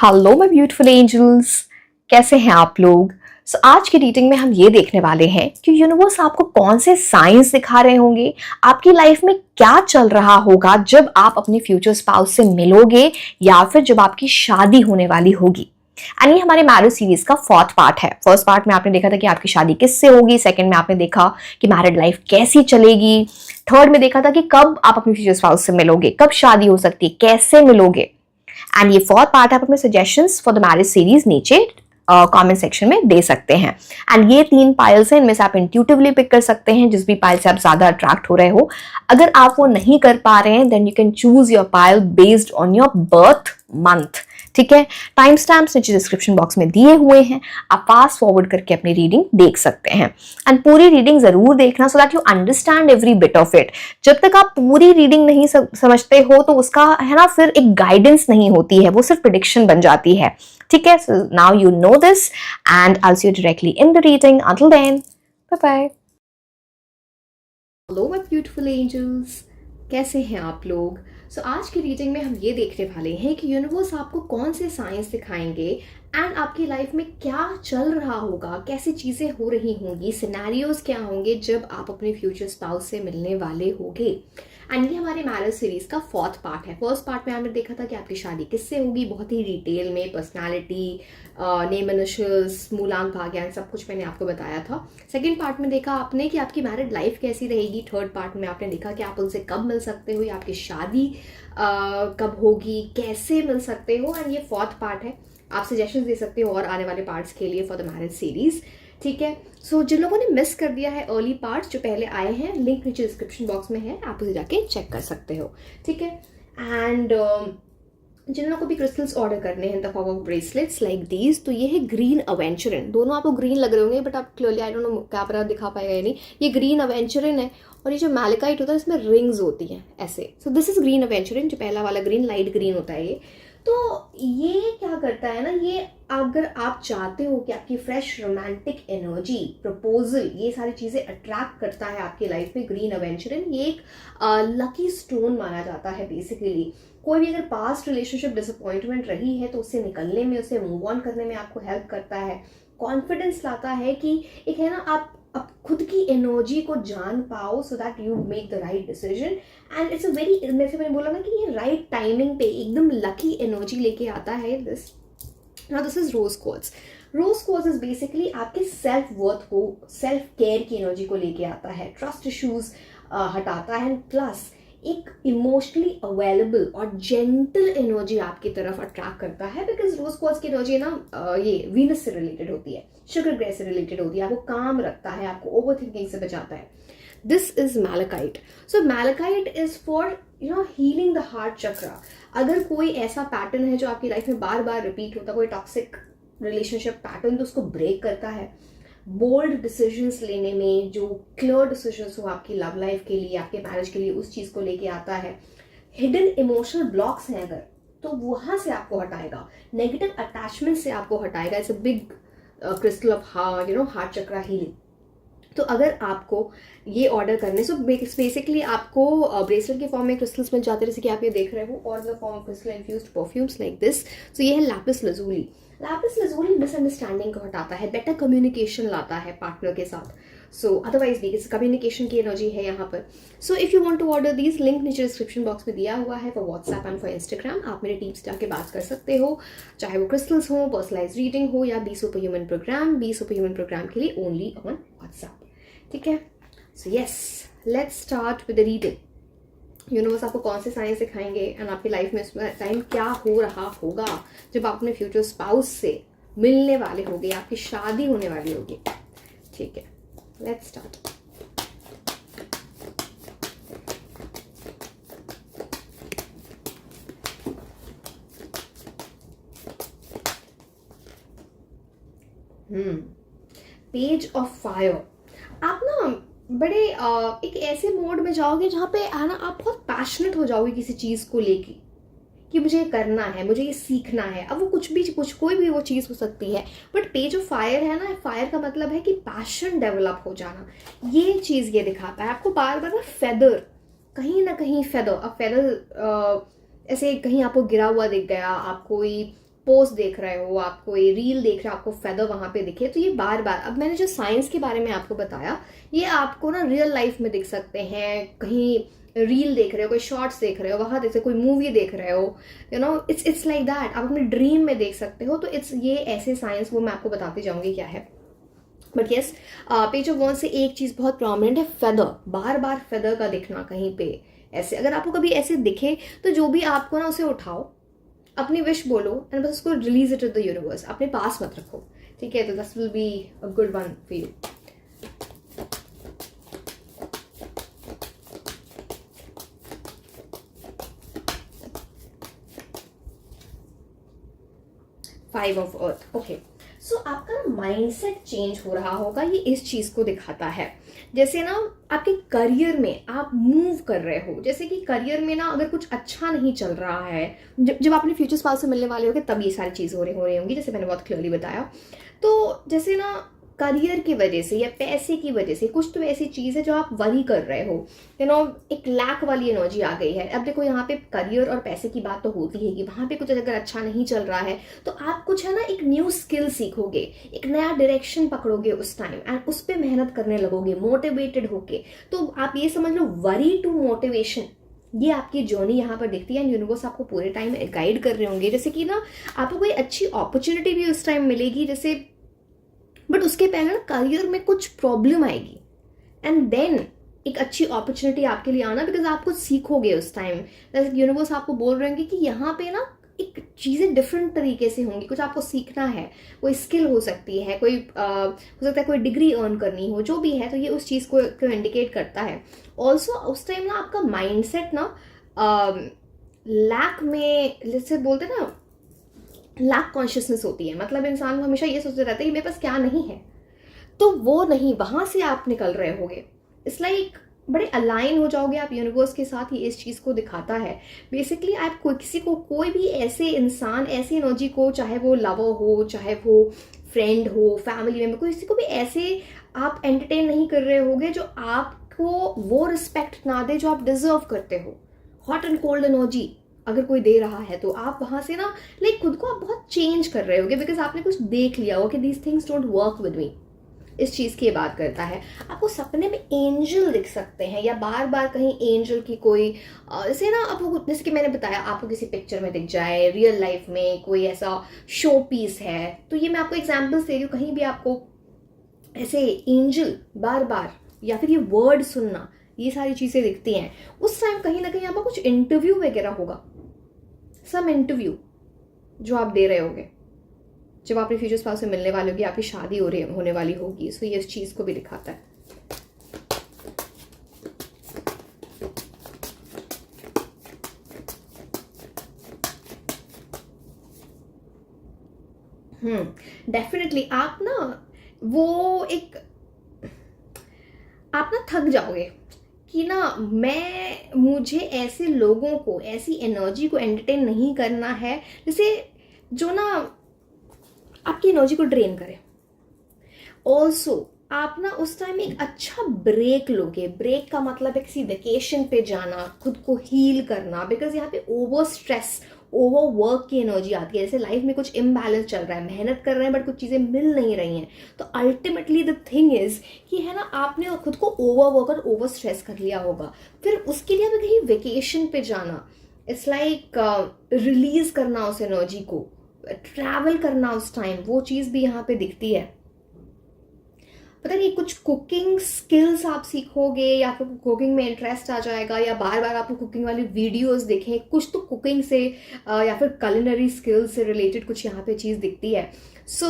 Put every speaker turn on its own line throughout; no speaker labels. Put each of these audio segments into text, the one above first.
Hello my beautiful angels, कैसे हैं आप लोग। आज की रीडिंग में हम ये देखने वाले हैं कि यूनिवर्स आपको कौन से साइंस दिखा रहे होंगे, आपकी लाइफ में क्या चल रहा होगा जब आप अपने फ्यूचर स्पाउस से मिलोगे या फिर जब आपकी शादी होने वाली होगी। एंड ये हमारे मैरिज सीरीज का फोर्थ पार्ट है। फर्स्ट पार्ट में आपने देखा था कि आपकी शादी किससे होगी, सेकंड में आपने देखा कि मैरिड लाइफ कैसी चलेगी, थर्ड में देखा था कि कब आप अपने फ्यूचर स्पाउस से मिलोगे, कब शादी हो सकती है, कैसे मिलोगे। एंड ये फोर्थ पार्ट आप अपने suggestions for the marriage series नीचे कमेंट सेक्शन में दे सकते हैं। एंड ये 3 पाइल्स हैं, इनमें से आप इंट्यूटिवली पिक कर सकते हैं जिस भी पाइल से आप ज्यादा अट्रैक्ट हो रहे हो। अगर आप वो नहीं कर पा रहे हैं then you can choose your pile based on your birth month. ठीक है, टाइम स्टैम्प्स नीचे डिस्क्रिप्शन बॉक्स में दिए हुए हैं, आप फास्ट फॉरवर्ड करके अपनी रीडिंग देख सकते हैं। एंड पूरी रीडिंग जरूर देखना so that you understand every bit of it. जब तक आप पूरी रीडिंग नहीं समझते हो तो उसका है ना फिर एक गाइडेंस नहीं होती है, वो सिर्फ प्रेडिक्शन बन जाती है। ठीक है, so now you know this and I will see you directly in the reading. Until then, bye bye. Hello my beautiful angels, कैसे हैं आप लोग। आज की रीडिंग में हम ये देखने वाले हैं कि यूनिवर्स आपको कौन से साइंस दिखाएंगे एंड आपकी लाइफ में क्या चल रहा होगा, कैसी चीजें हो रही होंगी, सिनेरियोज क्या होंगे जब आप अपने फ्यूचर स्पाउस से मिलने वाले होंगे। एंड ये हमारे मैरिज सीरीज का फोर्थ पार्ट है। फर्स्ट पार्ट में हमने देखा था कि आपकी शादी किससे होगी, बहुत ही डिटेल में पर्सनालिटी, नेम इनिशियल्स, मूलांक भाग्यांक सब कुछ मैंने आपको बताया था। सेकंड पार्ट में देखा आपने कि आपकी मैरिड लाइफ कैसी रहेगी। थर्ड पार्ट में आपने देखा कि आप उनसे कब मिल सकते हो या आपकी शादी कब होगी, कैसे मिल सकते हो। एंड ये फोर्थ पार्ट है, आप सजेशन दे सकते हो और आने वाले पार्ट्स के लिए फॉर द मैरिज सीरीज। ठीक है, जिन लोगों ने मिस कर दिया है अर्ली पार्ट्स जो पहले आए हैं, लिंक नीचे डिस्क्रिप्शन बॉक्स में है, आप उसे जाके चेक कर सकते हो। ठीक है, एंड जिन लोगों को भी क्रिस्टल्स ऑर्डर करने हैं the form of bracelets like these, तो ये है ग्रीन अवेंचरिन। दोनों आपको ग्रीन लग रहे होंगे बट आप clearly I don't no camera दिखा पाएगा या नहीं, ये ग्रीन अवेंचरिन है। और ये जो मैलेकाइट होता है इसमें रिंग्स होती हैं ऐसे। सो दिस इज ग्रीन अवेंचरिन, जो पहला वाला ग्रीन लाइट ग्रीन होता है ये। तो ये क्या करता है ना, ये अगर आप चाहते हो कि आपकी फ्रेश रोमांटिक एनर्जी, प्रपोजल, ये सारी चीजें अट्रैक्ट करता है आपकी लाइफ में ग्रीन अवेंचरिन। ये एक लकी स्टोन माना जाता है बेसिकली। कोई भी अगर पास्ट रिलेशनशिप डिसअपॉइंटमेंट रही है तो उससे निकलने में, उससे मूव ऑन करने में आपको हेल्प करता है, कॉन्फिडेंस लाता है कि एक है ना आप खुद की एनर्जी को जान पाओ so that you make the right decision. And it's a very, जैसे मैंने बोला ना कि ये राइट टाइमिंग पे एकदम लकी एनर्जी लेके आता है this. Now this is rose quartz. Rose quartz is basically आपके सेल्फ वर्थ को, सेल्फ केयर की एनर्जी को लेके आता है, ट्रस्ट इश्यूज हटाता है, प्लस एक इमोशनली अवेलेबल और जेंटल एनर्जी आपकी तरफ अट्रैक्ट करता है। बिकॉज रोज क्वार्ट्ज की एनर्जी ना ये वीनस से रिलेटेड होती है, शुगर ग्रेस से रिलेटेड होती है, आपको काम रखता है, आपको ओवर थिंकिंग से बचाता है। This is malachite. So malachite is for healing the heart chakra. अगर कोई ऐसा पैटर्न है जो आपकी लाइफ में बार बार रिपीट होता है, कोई टॉक्सिक रिलेशनशिप पैटर्न, तो उसको ब्रेक करता है। बोल्ड डिसीजंस लेने में, जो क्लियर डिसीजंस हो आपकी लव लाइफ के लिए, आपके मैरिज के लिए, उस चीज को लेके आता है। हिडन इमोशनल ब्लॉक्स हैं अगर, तो वहां से आपको हटाएगा, नेगेटिव अटैचमेंट से आपको हटाएगा। It's a big crystal of heart chakra healing. तो अगर आपको ये ऑर्डर करने, सो बेसिकली आपको ब्रेसलेट के फॉर्म में क्रिस्टल्स मिल जाते हैं जैसे कि आप ये देख रहे हो, और the form of crystal infused perfumes like this. So ये है lapis lazuli. Lapis lazuli misunderstanding को हटाता है, बेटर कम्युनिकेशन लाता है पार्टनर के साथ। सो अदरवाइज भी कम्युनिकेशन की एनर्जी है यहाँ पर। So if you want to order these, link नीचे डिस्क्रिप्शन बॉक्स में दिया हुआ है for WhatsApp and for Instagram. आप मेरे टीम से जाके बात कर सकते हो, चाहे वो क्रिस्टल्स हो, पर्सनलाइज रीडिंग हो या be super human programme. Be super human programme के लिए ओनली ऑन व्हाट्सएप। ठीक है, so yes, let's start with the reading. Universe आपको कौन से साइंस सिखाएंगे एंड आपकी लाइफ में इस टाइम क्या हो रहा होगा जब आप अपने फ्यूचर स्पाउस से मिलने वाले होगे, आपकी शादी होने वाली होगी। ठीक है, let's start. Page of fire. आप ना बड़े एक ऐसे मोड में जाओगे जहाँ पे है ना आप बहुत पैशनेट हो जाओगे किसी चीज़ को लेके, कि मुझे ये करना है, मुझे ये सीखना है। अब वो कोई भी वो चीज़ हो सकती है, बट पेज ऑफ फायर है ना, फायर का मतलब है कि पैशन डेवलप हो जाना। ये चीज़ ये दिखाता है आपको बार बार ना, फेदर, कहीं ना कहीं फेदर, अब फेदर ऐसे कहीं आपको गिरा हुआ दिख गया, आप कोई पोस्ट देख रहे हो, आप कोई रील देख रहे हो, आपको फेदर वहां पे दिखे, तो ये बार बार, अब मैंने जो साइंस के बारे में आपको बताया, ये आपको ना रियल लाइफ में दिख सकते हैं। कहीं रील देख रहे हो, कोई शॉर्ट्स देख रहे हो, वहां देख सकते हो, कोई मूवी देख रहे हो, you know, it's like that. आप अपने ड्रीम में देख सकते हो। तो इट्स ये ऐसे साइंस, वो मैं आपको बताती जाऊंगी क्या है। But yes, page of wands से एक चीज बहुत प्रोमिनेंट है, फेदर, बार बार फेदर का दिखना कहीं पे ऐसे। अगर आपको कभी ऐसे दिखे तो जो भी आपको ना, उसे उठाओ, अपनी विश बोलो एंड बस उसको release it to the universe, अपने पास मत रखो, ठीक है। तो this will be a good one for you. Five of earth, okay. So आपका माइंडसेट चेंज हो रहा होगा, ये इस चीज को दिखाता है। जैसे ना आपके करियर में आप मूव कर रहे हो, जैसे कि करियर में ना अगर कुछ अच्छा नहीं चल रहा है, जब आपने फ्यूचर स्पाउस से मिलने वाले होगे तब ये सारी चीज़ हो रही होंगी, जैसे मैंने बहुत क्लियरली बताया। तो जैसे ना करियर की वजह से या पैसे की वजह से कुछ तो ऐसी चीज़ है जो आप वरी कर रहे हो, यू नो, एक लैक वाली एनर्जी आ गई है। अब देखो यहाँ पे करियर और पैसे की बात तो होती है कि वहाँ पे कुछ अगर अच्छा नहीं चल रहा है तो आप कुछ है ना एक न्यू स्किल सीखोगे, एक नया डायरेक्शन पकड़ोगे उस टाइम एंड उस पर मेहनत करने लगोगे मोटिवेटेड होके। तो आप ये समझ लो, वरी टू मोटिवेशन, ये आपकी जर्नी यहाँ पर दिखती है। यूनिवर्स आपको पूरे टाइम गाइड कर रहे होंगे, जैसे कि ना आपको कोई अच्छी अपॉर्चुनिटी भी उस टाइम मिलेगी, जैसे, बट उसके पहले ना करियर में कुछ प्रॉब्लम आएगी एंड देन एक अच्छी अपॉर्चुनिटी आपके लिए आना, बिकॉज आप कुछ सीखोगे उस टाइम। जैसे यूनिवर्स आपको बोल रहे होंगे कि यहाँ पे ना एक चीज़ें डिफरेंट तरीके से होंगी, कुछ आपको सीखना है, कोई स्किल हो सकती है, कोई हो सकता है कोई डिग्री अर्न करनी हो, जो भी है, तो ये उस चीज़ को इंडिकेट करता है। ऑल्सो उस टाइम ना आपका माइंडसेट ना लैक में, जैसे बोलते हैं ना, लैक कॉन्शियसनेस होती है, मतलब इंसान को हमेशा ये सोचते रहता है कि मेरे पास क्या नहीं है, तो वो नहीं, वहां से आप निकल रहे होगे। इट्स लाइक बड़े अलाइन हो जाओगे आप यूनिवर्स के साथ, ही इस चीज़ को दिखाता है। बेसिकली आप किसी को, कोई भी ऐसे इंसान, ऐसी एनर्जी को, चाहे वो लवर हो, चाहे वो फ्रेंड हो, फैमिली मेम्बर, किसी को भी ऐसे आप एंटरटेन नहीं कर रहे होगे जो आपको वो रिस्पेक्ट ना दे जो आप डिजर्व करते हो। हॉट एंड कोल्ड एनर्जी अगर कोई दे रहा है तो आप वहां से ना लाइक खुद को आप बहुत चेंज कर रहे होगे, बिकॉज आपने कुछ देख लिया हो कि these things don't work with me. इस चीज की बात करता है। आपको सपने में एंजल दिख सकते हैं, या बार बार कहीं एंजल की कोई जैसे ना, आपको जैसे कि मैंने बताया, आपको किसी पिक्चर में दिख जाए, रियल लाइफ में कोई ऐसा शो पीस है, तो ये मैं आपको एग्जाम्पल्स दे रही हूँ, कहीं भी आपको ऐसे एंजल बार बार, या फिर ये वर्ड सुनना, ये सारी चीजें दिखती हैं, उस टाइम कहीं ना कहीं आपको कुछ इंटरव्यू वगैरह होगा, सम इंटरव्यू जो आप दे रहे होगे, जब आप अपने फ्यूचर स्पाउस से मिलने वाले होगी, आपकी शादी होने वाली होगी। सो ये इस चीज को भी दिखाता है। डेफिनेटली आप ना वो एक, आप ना थक जाओगे कि ना मुझे ऐसे लोगों को, ऐसी एनर्जी को एंटरटेन नहीं करना है जैसे जो ना आपकी एनर्जी को ड्रेन करे। ऑल्सो आप ना उस टाइम एक अच्छा ब्रेक लोगे। ब्रेक का मतलब है किसी वेकेशन पे जाना, खुद को हील करना, बिकॉज यहाँ पे ओवर स्ट्रेस, ओवर वर्क की एनर्जी आती है। जैसे लाइफ में कुछ इम्बैलेंस चल रहा है, मेहनत कर रहे हैं बट कुछ चीजें मिल नहीं रही हैं, तो अल्टीमेटली द थिंग इज कि है ना, आपने खुद को ओवर वर्क और ओवर स्ट्रेस कर लिया होगा, फिर उसके लिए हमें कहीं वेकेशन पे जाना, इट्स लाइक रिलीज करना उस एनर्जी को, ट्रैवल करना उस टाइम, वो चीज भी यहाँ पे दिखती है। पता नहीं कुछ कुकिंग स्किल्स आप सीखोगे, या फिर कुकिंग में इंटरेस्ट आ जाएगा, या बार बार आपको कुकिंग वाली वीडियोस देखें, कुछ तो कुकिंग से या फिर कुलिनरी स्किल्स से रिलेटेड कुछ यहाँ पे चीज दिखती है। सो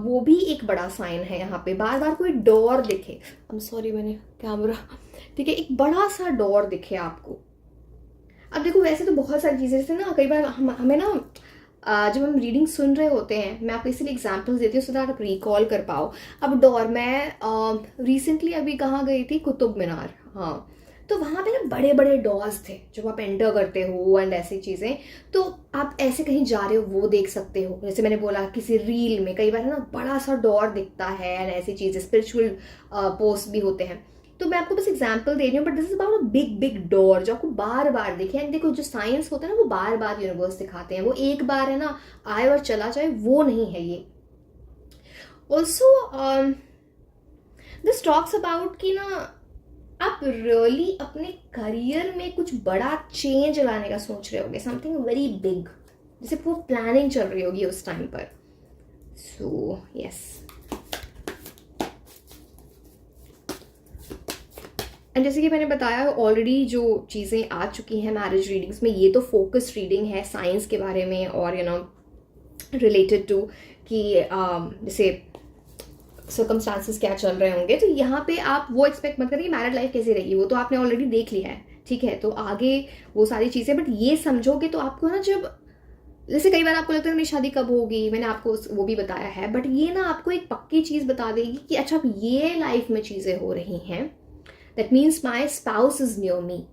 वो भी एक बड़ा साइन है। यहाँ पे बार बार कोई डोर दिखे, आई एम सॉरी मैंने कैमरा, ठीक है, एक बड़ा सा डोर दिखे आपको। अब देखो वैसे तो बहुत सारी चीजें, जैसे ना कई बार हमें ना जब हम रीडिंग सुन रहे होते हैं, मैं आपको इसीलिए एग्जांपल्स देती हूँ सो दैट आप रिकॉल कर पाओ। अब डोर, मैं रिसेंटली अभी कहाँ गई थी, कुतुब मीनार, हाँ, तो वहाँ पे ना बड़े बड़े डोर्स थे जब आप एंटर करते हो एंड ऐसी चीज़ें, तो आप ऐसे कहीं जा रहे हो वो देख सकते हो। जैसे मैंने बोला किसी रील में कई बार है ना बड़ा सा डोर दिखता है एंड ऐसी चीज़ें, स्पिरिचुअल पोस्ट भी होते हैं, तो मैं आपको बस एग्जांपल दे रही हूँ, but this is about a big big door जो आपको बार बार दिखे। एंड देखो जो साइंस होता है ना वो बार बार यूनिवर्स दिखाते हैं, वो एक बार है ना आए और चला जाए, वो नहीं है ये। ऑल्सो दिस टॉक्स अबाउट कि ना आप रियली अपने करियर में कुछ बड़ा चेंज लाने का सोच रहे होगे, समथिंग वेरी बिग, जैसे वो प्लानिंग चल रही होगी उस टाइम पर। सो यस, एंड जैसे कि मैंने बताया ऑलरेडी जो चीज़ें आ चुकी हैं मैरिज रीडिंग्स में, ये तो फोकस रीडिंग है साइंस के बारे में और यू नो रिलेटेड टू कि जैसे सर्कमस्टांसेस क्या चल रहे होंगे। तो यहाँ पे आप वो एक्सपेक्ट मत करिए मैरिड लाइफ कैसी रहेगी, वो तो आपने ऑलरेडी देख लिया है, ठीक है। तो आगे वो सारी चीज़ें, बट ये समझोगे तो आपको ना, जब जैसे कई बार आपको लगता है मेरी शादी कब होगी, मैंने आपको वो भी बताया है, बट ये ना आपको एक पक्की चीज़ बता देगी कि अच्छा अब ये लाइफ में चीज़ें हो रही हैं, that means my spouse is near me,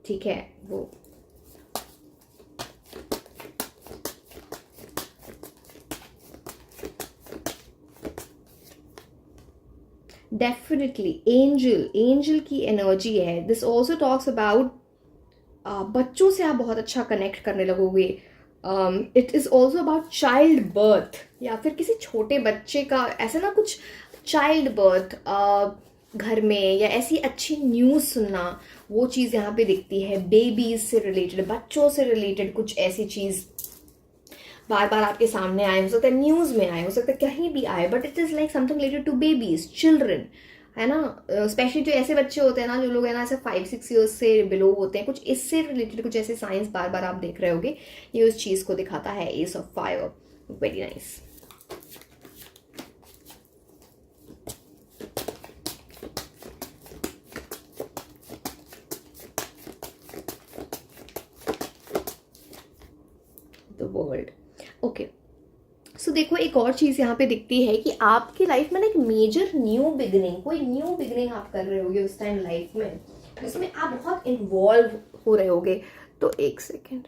ठीक है। वो डेफिनेटली एंजल की एनर्जी है। दिस ऑल्सो टॉक्स अबाउट बच्चों से आप बहुत अच्छा कनेक्ट करने लगोगे। It is also about child birth, या फिर किसी छोटे बच्चे का ऐसा ना कुछ चाइल्ड बर्थ घर में, या ऐसी अच्छी न्यूज़ सुनना, वो चीज़ यहाँ पे दिखती है। बेबीज से रिलेटेड, बच्चों से रिलेटेड कुछ ऐसी चीज़ बार बार आपके सामने आए, हो सकता है न्यूज़ में आए, हो सकता है कहीं भी आए, but it is like something related to babies, children, है ना। स्पेशली जो ऐसे बच्चे होते हैं ना, जो लोग है ना ऐसे 5-6 ईयर्स से बिलो होते हैं, कुछ इससे रिलेटेड कुछ ऐसे साइंस बार बार आप देख रहे होगे, ये उस चीज़ को दिखाता है। Ace of fire, very nice. The world, okay. So देखो एक और चीज़ यहाँ पे दिखती है कि आपकी लाइफ में ना एक मेजर न्यू बिगनिंग, कोई न्यू बिगनिंग आप कर रहे होगे उस टाइम लाइफ में, जिसमें आप बहुत इन्वॉल्व हो रहे होगे। तो एक सेकेंड,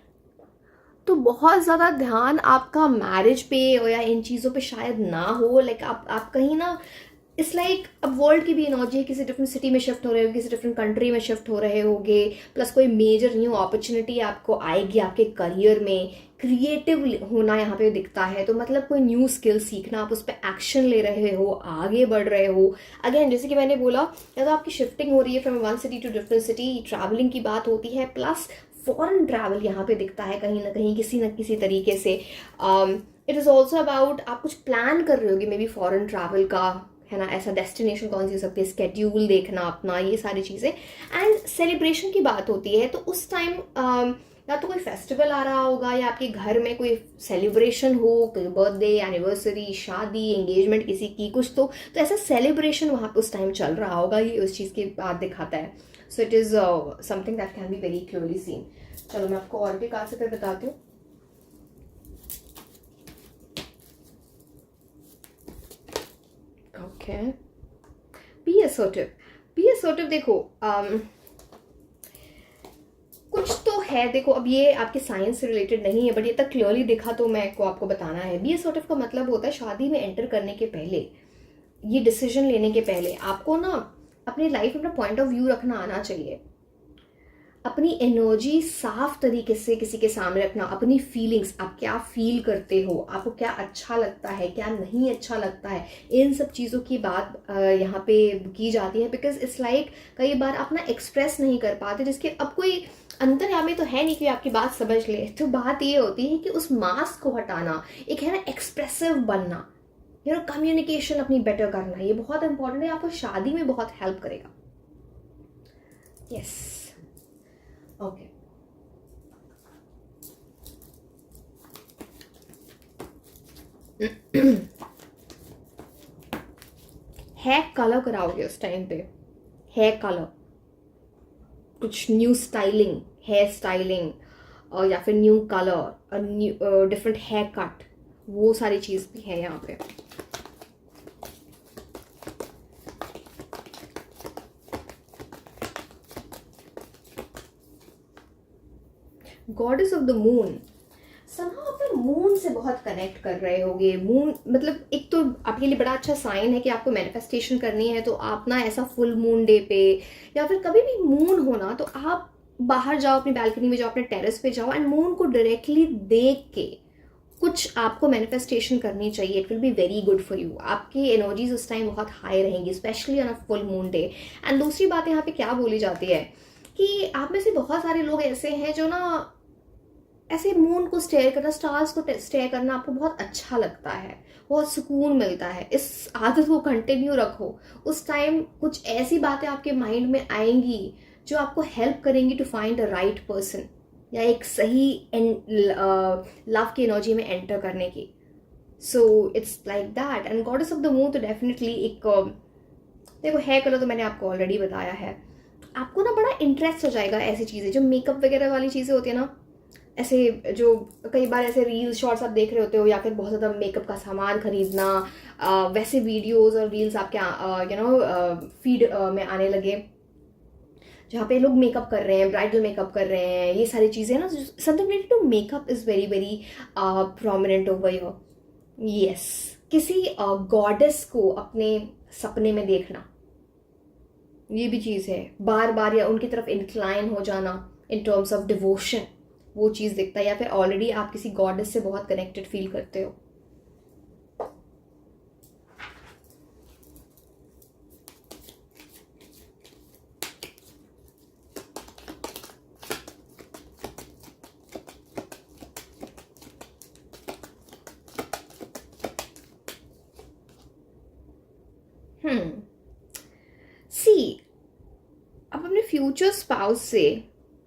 तो बहुत ज़्यादा ध्यान आपका मैरिज पे या इन चीज़ों पे शायद ना हो, लाइक आप कहीं ना, इट्स लाइक अब वर्ल्ड की भी एनर्जी है, किसी डिफरेंट सिटी में शिफ्ट हो रहे हो, किसी डिफरेंट कंट्री में शिफ्ट हो रहे होगे, प्लस कोई मेजर न्यू अपॉर्चुनिटी आपको आएगी आपके करियर में। क्रिएटिव होना यहाँ पे दिखता है, तो मतलब कोई न्यू स्किल सीखना, आप उस पर एक्शन ले रहे हो, आगे बढ़ रहे हो। अगेन जैसे कि मैंने बोला, या तो आपकी शिफ्टिंग हो रही है from one city to different city, travelling की बात होती है, प्लस फॉरेन ट्रैवल यहाँ पे दिखता है कहीं ना कहीं, किसी न किसी तरीके से। इट इज़ ऑल्सो अबाउट आप कुछ प्लान कर रहे होगे मे बी फॉरेन ट्रैवल का, है ना। ऐसा डेस्टिनेशन कौन सी हो सकती है, स्केड्यूल देखना अपना, ये सारी चीज़ें। एंड सेलिब्रेशन की बात होती है, तो उस टाइम या तो कोई फेस्टिवल आ रहा होगा, या आपके घर में कोई सेलिब्रेशन हो, कोई बर्थडे, एनिवर्सरी, शादी, एंगेजमेंट किसी की, कुछ तो ऐसा सेलिब्रेशन वहाँ पे उस टाइम चल रहा होगा, ये उस चीज़ की बात दिखाता है। So it is something that can be very clearly seen. चलो मैं आपको और भी कार्ड से फिर बताती हूँ। Okay, be assertive, be assertive. देखो कुछ तो है, देखो अब ये आपके साइंस से रिलेटेड नहीं है, बट ये तक क्लियरली दिखा तो मैं को आपको बताना है। बी असर्टिव का मतलब होता है शादी में एंटर करने के पहले, ये डिसीजन लेने के पहले आपको ना अपनी लाइफ में अपना पॉइंट ऑफ व्यू रखना आना चाहिए, अपनी एनर्जी साफ तरीके से किसी के सामने रखना, अपनी फीलिंग्स, आप क्या फील करते हो, आपको क्या अच्छा लगता है, क्या नहीं अच्छा लगता है, इन सब चीज़ों की बात यहाँ पे की जाती है। बिकॉज इट्स लाइक कई बार आप ना एक्सप्रेस नहीं कर पाते, जिसके अब कोई अंतर्यामी तो है नहीं कि आपकी बात समझ ले। तो बात ये होती है कि उस मास्क को हटाना, एक है ना एक्सप्रेसिव बनना, यू नो कम्युनिकेशन अपनी बेटर करना, ये बहुत इंपॉर्टेंट है, आपको शादी में बहुत हेल्प करेगा। Yes, okay. हेयर कलर कराओगे उस टाइम पे, हेयर कलर, कुछ न्यू स्टाइलिंग, हेयर स्टाइलिंग, और या फिर new colour, new different haircut, वो सारी चीज़ भी है यहाँ पे। Goddess of the moon, somehow आपका मून से बहुत कनेक्ट कर रहे होगे। मून मतलब एक तो आपके लिए बड़ा अच्छा साइन है कि आपको मैनिफेस्टेशन करनी है, तो आप ना ऐसा फुल मून डे पे या फिर कभी भी मून होना तो आप बाहर जाओ, अपनी बैल्कनी में जाओ, अपने टेरेस पे जाओ एंड मून को डायरेक्टली देख के कुछ आपको मैनिफेस्टेशन करनी चाहिए। It will be very good for you. आपकी एनर्जीज उस टाइम बहुत हाई रहेंगी, specially on a full moon day. And दूसरी बात यहाँ पे क्या बोली जाती है कि आप में से बहुत सारे लोग ऐसे हैं जो ना ऐसे मून को स्टेयर करना, स्टार्स को स्टेयर करना आपको बहुत अच्छा लगता है, बहुत सुकून मिलता है। इस आदत को कंटिन्यू रखो। उस टाइम कुछ ऐसी बातें आपके माइंड में आएंगी जो आपको हेल्प करेंगी to find a right person, या एक सही लव की एनर्जी में एंटर करने की। सो it's like that. And goddess of the moon तो डेफिनेटली एक देखो है कलर तो मैंने आपको ऑलरेडी बताया है। आपको ना बड़ा इंटरेस्ट हो जाएगा ऐसी चीज़ें जो मेकअप वगैरह वाली चीज़ें होती है ना, ऐसे जो कई बार ऐसे रील्स शॉर्ट्स आप देख रहे होते हो, या फिर बहुत ज़्यादा मेकअप का सामान खरीदना, वैसे वीडियोस और रील्स आपके फीड में आने लगे जहाँ पे लोग मेकअप कर रहे हैं, ब्राइडल मेकअप कर रहे हैं, ये सारी चीज़ें ना, something related to makeup is very very prominent over here. Yes, किसी गॉडेस को अपने सपने में देखना, ये भी चीज़ है। बार बार या उनकी तरफ इंक्लाइन हो जाना इन टर्म्स ऑफ डिवोशन, वो चीज़ दिखता है। या फिर ऑलरेडी आप किसी गॉडेस से बहुत कनेक्टेड फील करते हो। सी, अब अपने फ्यूचर स्पाउस से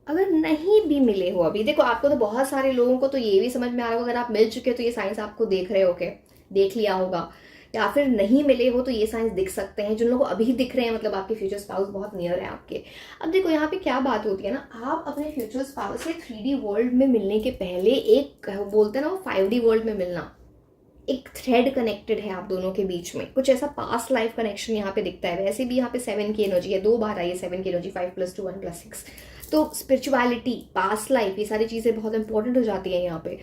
अगर नहीं भी मिले हो अभी, देखो आपको तो बहुत सारे लोगों को तो ये भी समझ में आ रहा होगा, अगर आप मिल चुके हो तो ये साइंस आपको देख रहे हो के देख लिया होगा, या फिर नहीं मिले हो तो ये साइंस दिख सकते हैं। जिन लोगों को अभी दिख रहे हैं मतलब आपके फ्यूचर स्पाउस बहुत नियर है आपके। अब देखो यहाँ पे क्या बात होती है ना, आप अपने फ्यूचर स्पाउस से 3D वर्ल्ड में मिलने के पहले एक बोलते हैं ना वो 5D वर्ल्ड में मिलना, एक थ्रेड कनेक्टेड है आप दोनों के बीच में, कुछ ऐसा पास्ट लाइफ कनेक्शन यहाँ पे दिखता है। वैसे भी यहाँ पे 7 की एनर्जी है, 2 बार आई है 7 की एनर्जी, 5+2 1+6, तो स्पिरिचुअलिटी, पास्ट लाइफ, ये सारी चीज़ें बहुत इंपॉर्टेंट हो जाती है यहाँ पे।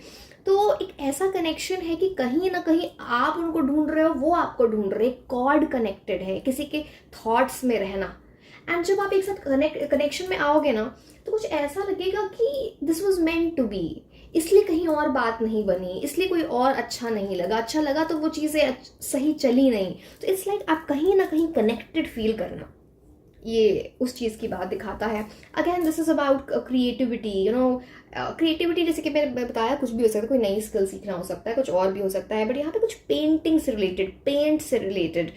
तो एक ऐसा कनेक्शन है कि कहीं ना कहीं आप उनको ढूंढ रहे हो, वो आपको ढूंढ रहे, कॉर्ड कनेक्टेड है, किसी के थॉट्स में रहना। एंड जब आप एक साथ कनेक्शन में आओगे ना तो कुछ ऐसा लगेगा कि this was meant to be, इसलिए कहीं और बात नहीं बनी, इसलिए कोई और अच्छा नहीं लगा, अच्छा लगा तो वो चीज़ें सही चली नहीं। तो इट्स लाइक आप कहीं ना कहीं कनेक्टेड फील करना, ये उस चीज़ की बात दिखाता है। Again this is about creativity, you know creativity, जैसे कि मैंने बताया कुछ भी हो सकता है, कोई नई स्किल सीखना हो सकता है, कुछ और भी हो सकता है, बट यहाँ पे कुछ पेंटिंग से रिलेटेड, पेंट से रिलेटेड,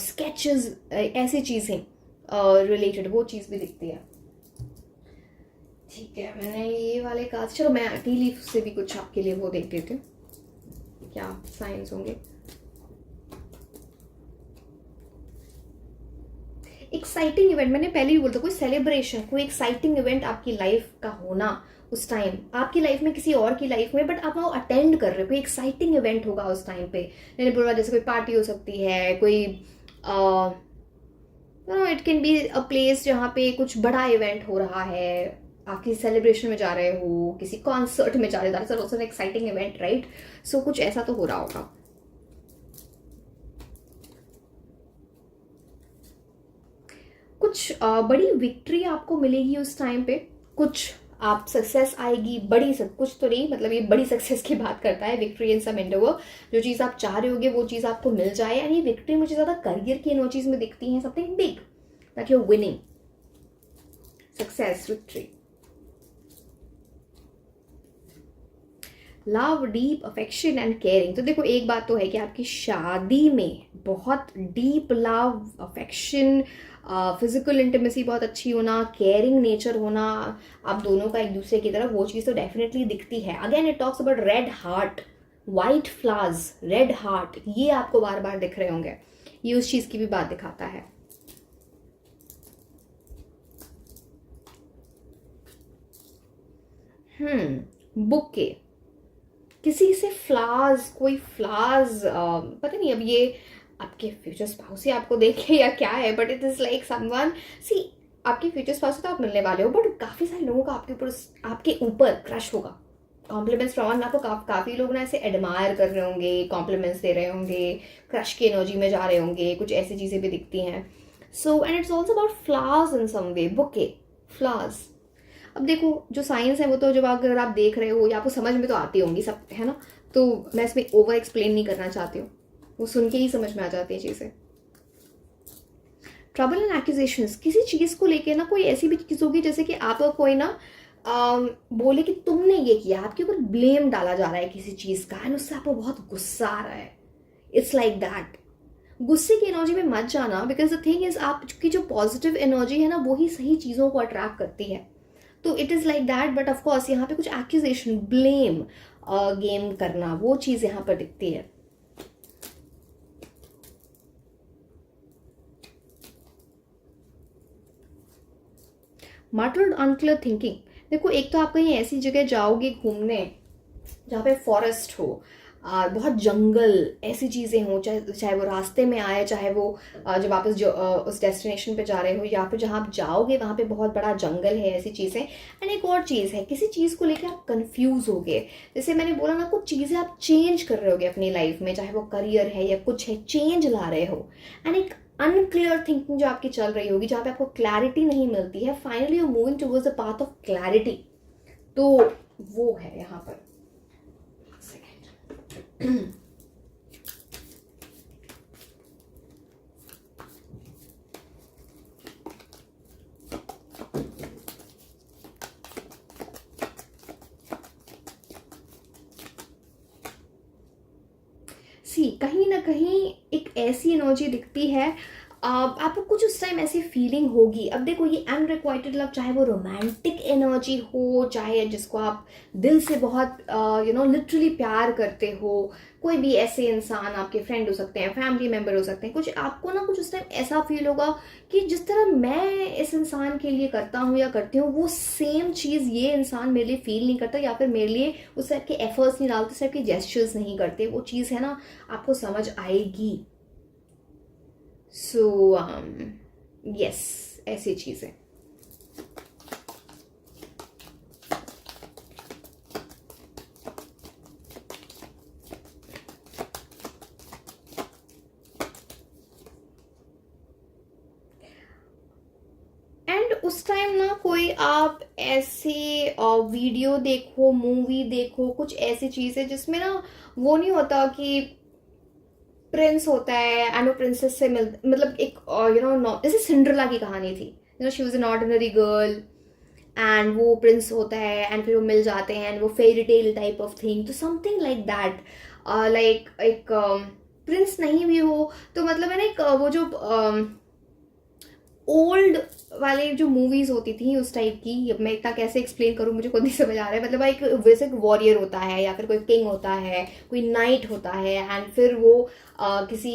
स्केचेस, ऐसी चीज़ें रिलेटेड वो चीज़ भी दिखती है। ठीक है, मैंने ये वाले कहा, चलो मैं टी लीफ से भी कुछ आपके लिए वो देख देती हूँ क्या साइंस होंगे। एक्साइटिंग इवेंट, मैंने पहले ही बोला था, कोई सेलिब्रेशन, कोई एक्साइटिंग इवेंट आपकी लाइफ का होना उस टाइम, आपकी लाइफ में किसी और की लाइफ में, बट आप वो अटेंड कर रहे हो, कोई एक्साइटिंग इवेंट होगा उस टाइम पे। मैंने बोला जैसे कोई पार्टी हो सकती है, कोई it can be a place जहाँ पे कुछ बड़ा इवेंट हो रहा है, आप किसी सेलिब्रेशन में जा रहे हो, किसी कॉन्सर्ट में जा रहे हो, that's also an exciting event, right? So कुछ ऐसा तो हो रहा होगा। कुछ बड़ी विक्ट्री आपको मिलेगी उस टाइम पे, कुछ आप सक्सेस आएगी, बड़ी कुछ तो नहीं, मतलब ये बड़ी सक्सेस की बात करता है, विक्ट्री इन सम एंडेवर, जो चीज़ आप चाह रहे होगे वो चीज़ आपको मिल जाए। यानी विक्ट्री मुझे ज़्यादा करियर की एनर्जीज में दिखती है, something big that you are winning, success, victory. Love, deep affection and caring, तो देखो एक बात तो है कि आपकी शादी में बहुत deep love, affection, physical intimacy बहुत अच्छी होना, केयरिंग नेचर होना आप दोनों का एक दूसरे की तरफ, वो चीज़ तो डेफिनेटली दिखती है। Again it talks about red heart, white flowers, red heart, ये आपको बार बार दिख रहे होंगे, ये उस चीज़ की भी बात दिखाता है। बुके, किसी से फ्लावर्स, कोई फ्लावर्स, पता नहीं अब ये आपके फ्यूचर स्पाउस ही आपको देखे या क्या है, but it is like someone, see आपके फ्यूचर स्पाउस से तो आप मिलने वाले हो, बट काफी सारे लोगों का आपके ऊपर क्रश होगा, कॉम्प्लीमेंट्स फ्रॉम वन, आपको काफ़ी लोग ना ऐसे एडमायर कर रहे होंगे, कॉम्प्लीमेंट्स दे रहे होंगे, क्रश की एनर्जी में जा रहे होंगे, कुछ ऐसी चीज़ें भी दिखती हैं. So and it's also about flowers in some way, bouquet, flowers. अब देखो जो साइंस है वो तो जब अगर आप देख रहे हो या आपको समझ में तो आती होंगी सब, है ना, तो मैं इसमें ओवर एक्सप्लेन नहीं करना चाहती हूँ, वो सुन के ही समझ में आ जाती है चीज़ें. ट्रबल एंड एक्यूजेशंस, किसी चीज़ को लेके ना कोई ऐसी भी चीज़ होगी जैसे कि आप कोई ना बोले कि तुमने ये किया, आपके ऊपर ब्लेम डाला जा रहा है किसी चीज़ का, एंड उससे आपको बहुत गुस्सा आ रहा है. It's like that. गुस्से की एनर्जी में मत जाना, बिकॉज द थिंग इज आपकी जो पॉजिटिव एनर्जी है ना वही सही चीज़ों को अट्रैक्ट करती है. तो it is like that. But of course यहाँ पे कुछ एक्यूजेशन, ब्लेम गेम करना, वो चीज़ यहाँ पर दिखती है. मटल्ड अनक्लियर थिंकिंग. देखो एक तो आप कहीं ऐसी जगह जाओगे घूमने जहाँ पे फॉरेस्ट हो, बहुत जंगल, ऐसी चीज़ें हों, चाहे वो रास्ते में आए, चाहे वो जब आप उस डेस्टिनेशन पे जा रहे हो, या फिर जहाँ आप जाओगे वहाँ पे बहुत बड़ा जंगल है, ऐसी चीज़ें. एंड एक और चीज़ है, किसी चीज़ को लेकर आप कंफ्यूज होगे. जैसे मैंने बोला ना, कुछ चीज़ें आप चेंज कर रहे होगे अपनी लाइफ में, चाहे वो करियर है या कुछ है, चेंज ला रहे हो. एंड एक अनक्लियर थिंकिंग जो आपकी चल रही होगी, जहाँ पे आपको क्लैरिटी नहीं मिलती है, finally you moving towards the path of clarity. तो वो है यहाँ पर. सी कहीं ना कहीं एक ऐसी एनर्जी दिखती है, आपको कुछ उस टाइम ऐसी फीलिंग होगी. अब देखो ये अनरिक्वाइटेड लव, चाहे वो रोमांटिक एनर्जी हो, चाहे जिसको आप दिल से बहुत लिटरली प्यार करते हो, कोई भी ऐसे इंसान, आपके फ्रेंड हो सकते हैं, फैमिली मेम्बर हो सकते हैं, कुछ आपको ना कुछ उस टाइम ऐसा फील होगा कि जिस तरह मैं इस इंसान के लिए करता हूँ या करती हूँ, वो सेम चीज़ ये इंसान मेरे लिए फील नहीं करता, या फिर मेरे लिए उस टाइप के एफर्ट्स नहीं डालते, उस टाइप के जेस्चर्स नहीं करते. वो चीज़ है ना, आपको समझ आएगी. सो यस, ऐसी चीज़ें. एंड उस टाइम ना कोई आप ऐसे वीडियो देखो, मूवी देखो, कुछ ऐसी चीज़ है जिसमें ना वो नहीं होता कि प्रिंस होता है एंड वो प्रिंसेस से मतलब एक जैसे सिंड्रेला की कहानी थी, she was an ordinary girl, and वो प्रिंस होता है एंड फिर वो मिल जाते हैं एंड वो fairy tale type of thing. तो समथिंग लाइक दैट, लाइक एक प्रिंस नहीं भी हो तो मतलब है ना, एक वो जो ओल्ड वाले जो मूवीज होती थी उस टाइप की. अब मैं इतना कैसे एक्सप्लेन करूँ, मुझे खुद नहीं समझ आ रहा है. मतलब एक वैसे वॉरियर होता है, या फिर कोई किंग होता है, कोई नाइट होता है, एंड फिर वो किसी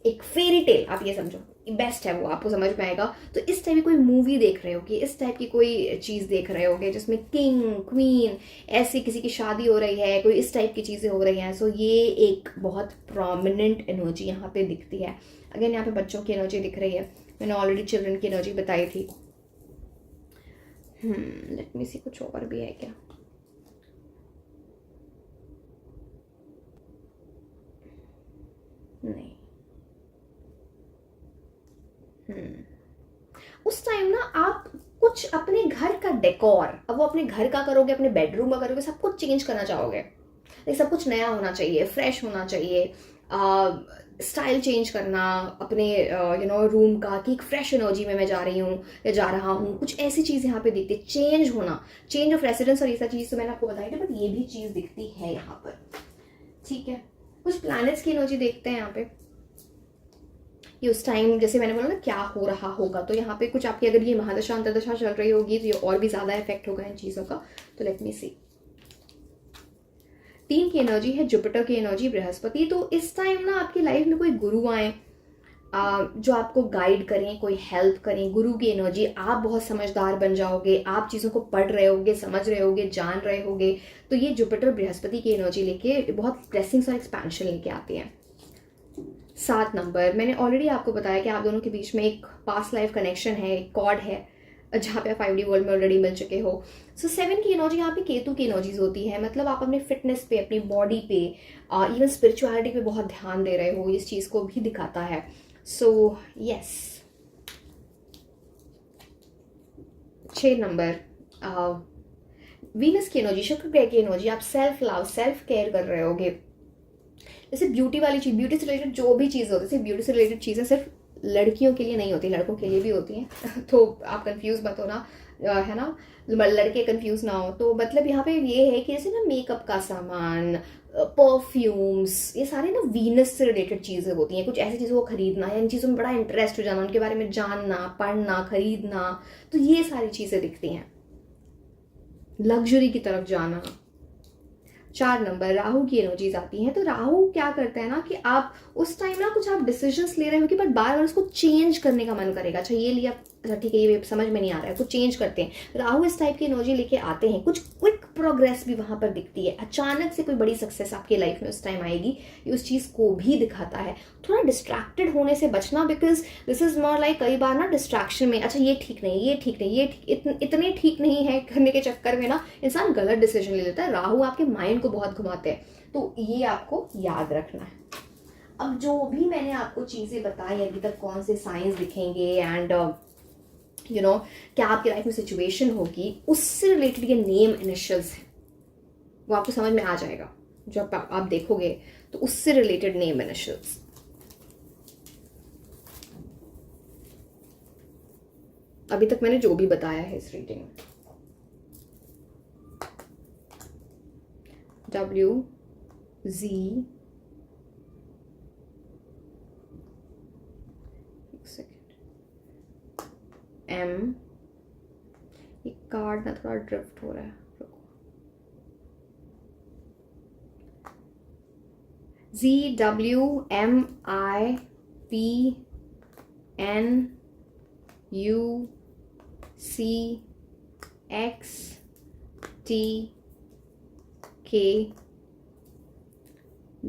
एक फेरी टेल, आप ये समझो, बेस्ट है वो, आपको समझ में आएगा. तो इस टाइप की कोई मूवी देख रहे होगे, इस टाइप की कोई चीज़ देख रहे होगे जिसमें किंग क्वीन, ऐसी किसी की शादी हो रही है, कोई इस टाइप की चीज़ें हो रही हैं. सो ये एक बहुत प्रोमिनेंट एनर्जी यहाँ पे दिखती है. अगेन यहाँ पे बच्चों की एनर्जी दिख रही है, मैंने ऑलरेडी चिल्ड्रन की एनर्जी बताई थी. लेट मी सी, कुछ और भी है क्या. नहीं. उस टाइम ना आप कुछ अपने घर का डेकोर, अब वो अपने घर का करोगे, अपने बेडरूम का करोगे, सब कुछ चेंज करना चाहोगे. सब कुछ नया होना चाहिए, फ्रेश होना चाहिए, स्टाइल चेंज करना अपने रूम का, कि एक फ्रेश एनर्जी में मैं जा रही हूँ या जा रहा हूँ. कुछ ऐसी चीज़ यहाँ पे दिखती है, चेंज होना, चेंज ऑफ रेसिडेंस, और ये सब चीज़ तो मैंने आपको बताई थी, बट ये भी चीज़ दिखती है यहाँ पर. ठीक है, कुछ प्लैनेट्स की एनर्जी देखते हैं यहाँ पे. ये उस टाइम जैसे मैंने बोला ना क्या हो रहा होगा, तो यहाँ पे कुछ आपकी अगर ये महादशा अंतरदशा चल रही होगी तो ये और भी ज़्यादा इफेक्ट होगा इन चीज़ों का. तो लेट मी सी. 3 की एनर्जी है, जुपिटर की एनर्जी, बृहस्पति. तो इस टाइम ना आपकी लाइफ में कोई गुरु आए जो आपको गाइड करें, कोई हेल्प करें. गुरु की एनर्जी, आप बहुत समझदार बन जाओगे, आप चीज़ों को पढ़ रहे होगे, समझ रहे होगे, जान रहे होगे. तो ये जुपिटर बृहस्पति की एनर्जी लेके बहुत ब्लेसिंग्स और एक्सपेंशन लेके आती हैं. 7 नंबर, मैंने ऑलरेडी आपको बताया कि आप दोनों के बीच में एक पास्ट लाइफ कनेक्शन है, एक कॉर्ड है. जहाँ पे आप 5D वर्ल्ड में ऑलरेडी मिल चुके हो। सो 7 की एनर्जी यहाँ पे केतु की एनर्जीज होती है, मतलब आप अपने फिटनेस पे, अपनी बॉडी पे, इवन स्पिरिचुअलिटी पे बहुत ध्यान दे रहे हो, इस चीज़ को भी दिखाता है। So yes. 6 नंबर वीनस की एनर्जी, शुक्र ग्रह की एनर्जी। आप सेल्फ लव, सेल्फ केयर कर रहे होगे। जैसे ब्यूटी वाली चीज़, ब्यूटी से रिलेटेड जो भी चीज़ होती है, ब्यूटी से रिलेटेड चीज़ें सिर्फ लड़कियों के लिए नहीं होती, लड़कों के लिए भी होती हैं। तो आप कंफ्यूज मत हो ना, है ना, लड़के कंफ्यूज ना हो। तो मतलब यहाँ पे ये है कि जैसे ना मेकअप का सामान, परफ्यूम्स, ये सारे ना वीनस से रिलेटेड चीज़ें होती हैं। कुछ ऐसी चीज़ों को खरीदना या इन चीज़ों में बड़ा इंटरेस्ट हो जाना, उनके बारे में जानना, पढ़ना, खरीदना, तो ये सारी चीज़ें दिखती हैं। लग्जरी की तरफ जाना। 4 नंबर राहु की एनर्जीज आती हैं। तो राहु क्या करते हैं ना कि आप उस टाइम ना कुछ आप डिसीजंस ले रहे हो कि बट बार बार उसको चेंज करने का मन करेगा। अच्छा ये लिया, अच्छा ठीक है ये समझ में नहीं आ रहा है, कुछ चेंज करते हैं। राहु इस टाइप की एनर्जी लेके आते हैं। कुछ क्विक प्रोग्रेस भी वहां पर दिखती है। अचानक से कोई बड़ी सक्सेस आपकी लाइफ में उस टाइम आएगी, ये उस चीज़ को भी दिखाता है। थोड़ा डिस्ट्रैक्टेड होने से बचना, because this is more like कई बार ना डिस्ट्रैक्शन में, अच्छा ये ठीक नहीं, ये ठीक नहीं, ये इतने ठीक नहीं है करने के चक्कर में ना इंसान गलत डिसीजन ले लेता है। राहु आपके माइंड को बहुत घुमाते हैं, तो ये आपको याद रखना है। अब जो भी मैंने आपको चीज़ें बताई अभी तक, कौन से साइंस दिखेंगे एंड क्या आपकी लाइफ में सिचुएशन होगी, उससे रिलेटेड ये नेम इनिशियल्स हैं, वो आपको समझ में आ जाएगा जब आप देखोगे। तो उससे रिलेटेड नेम इनिशियल्स। अभी तक मैंने जो भी बताया है इस रीडिंग में, W, Z, M, ये कार्ड ना थोड़ा ड्रिफ्ट हो रहा है, Z, W, M, I, P, N, U, C, X, T, K,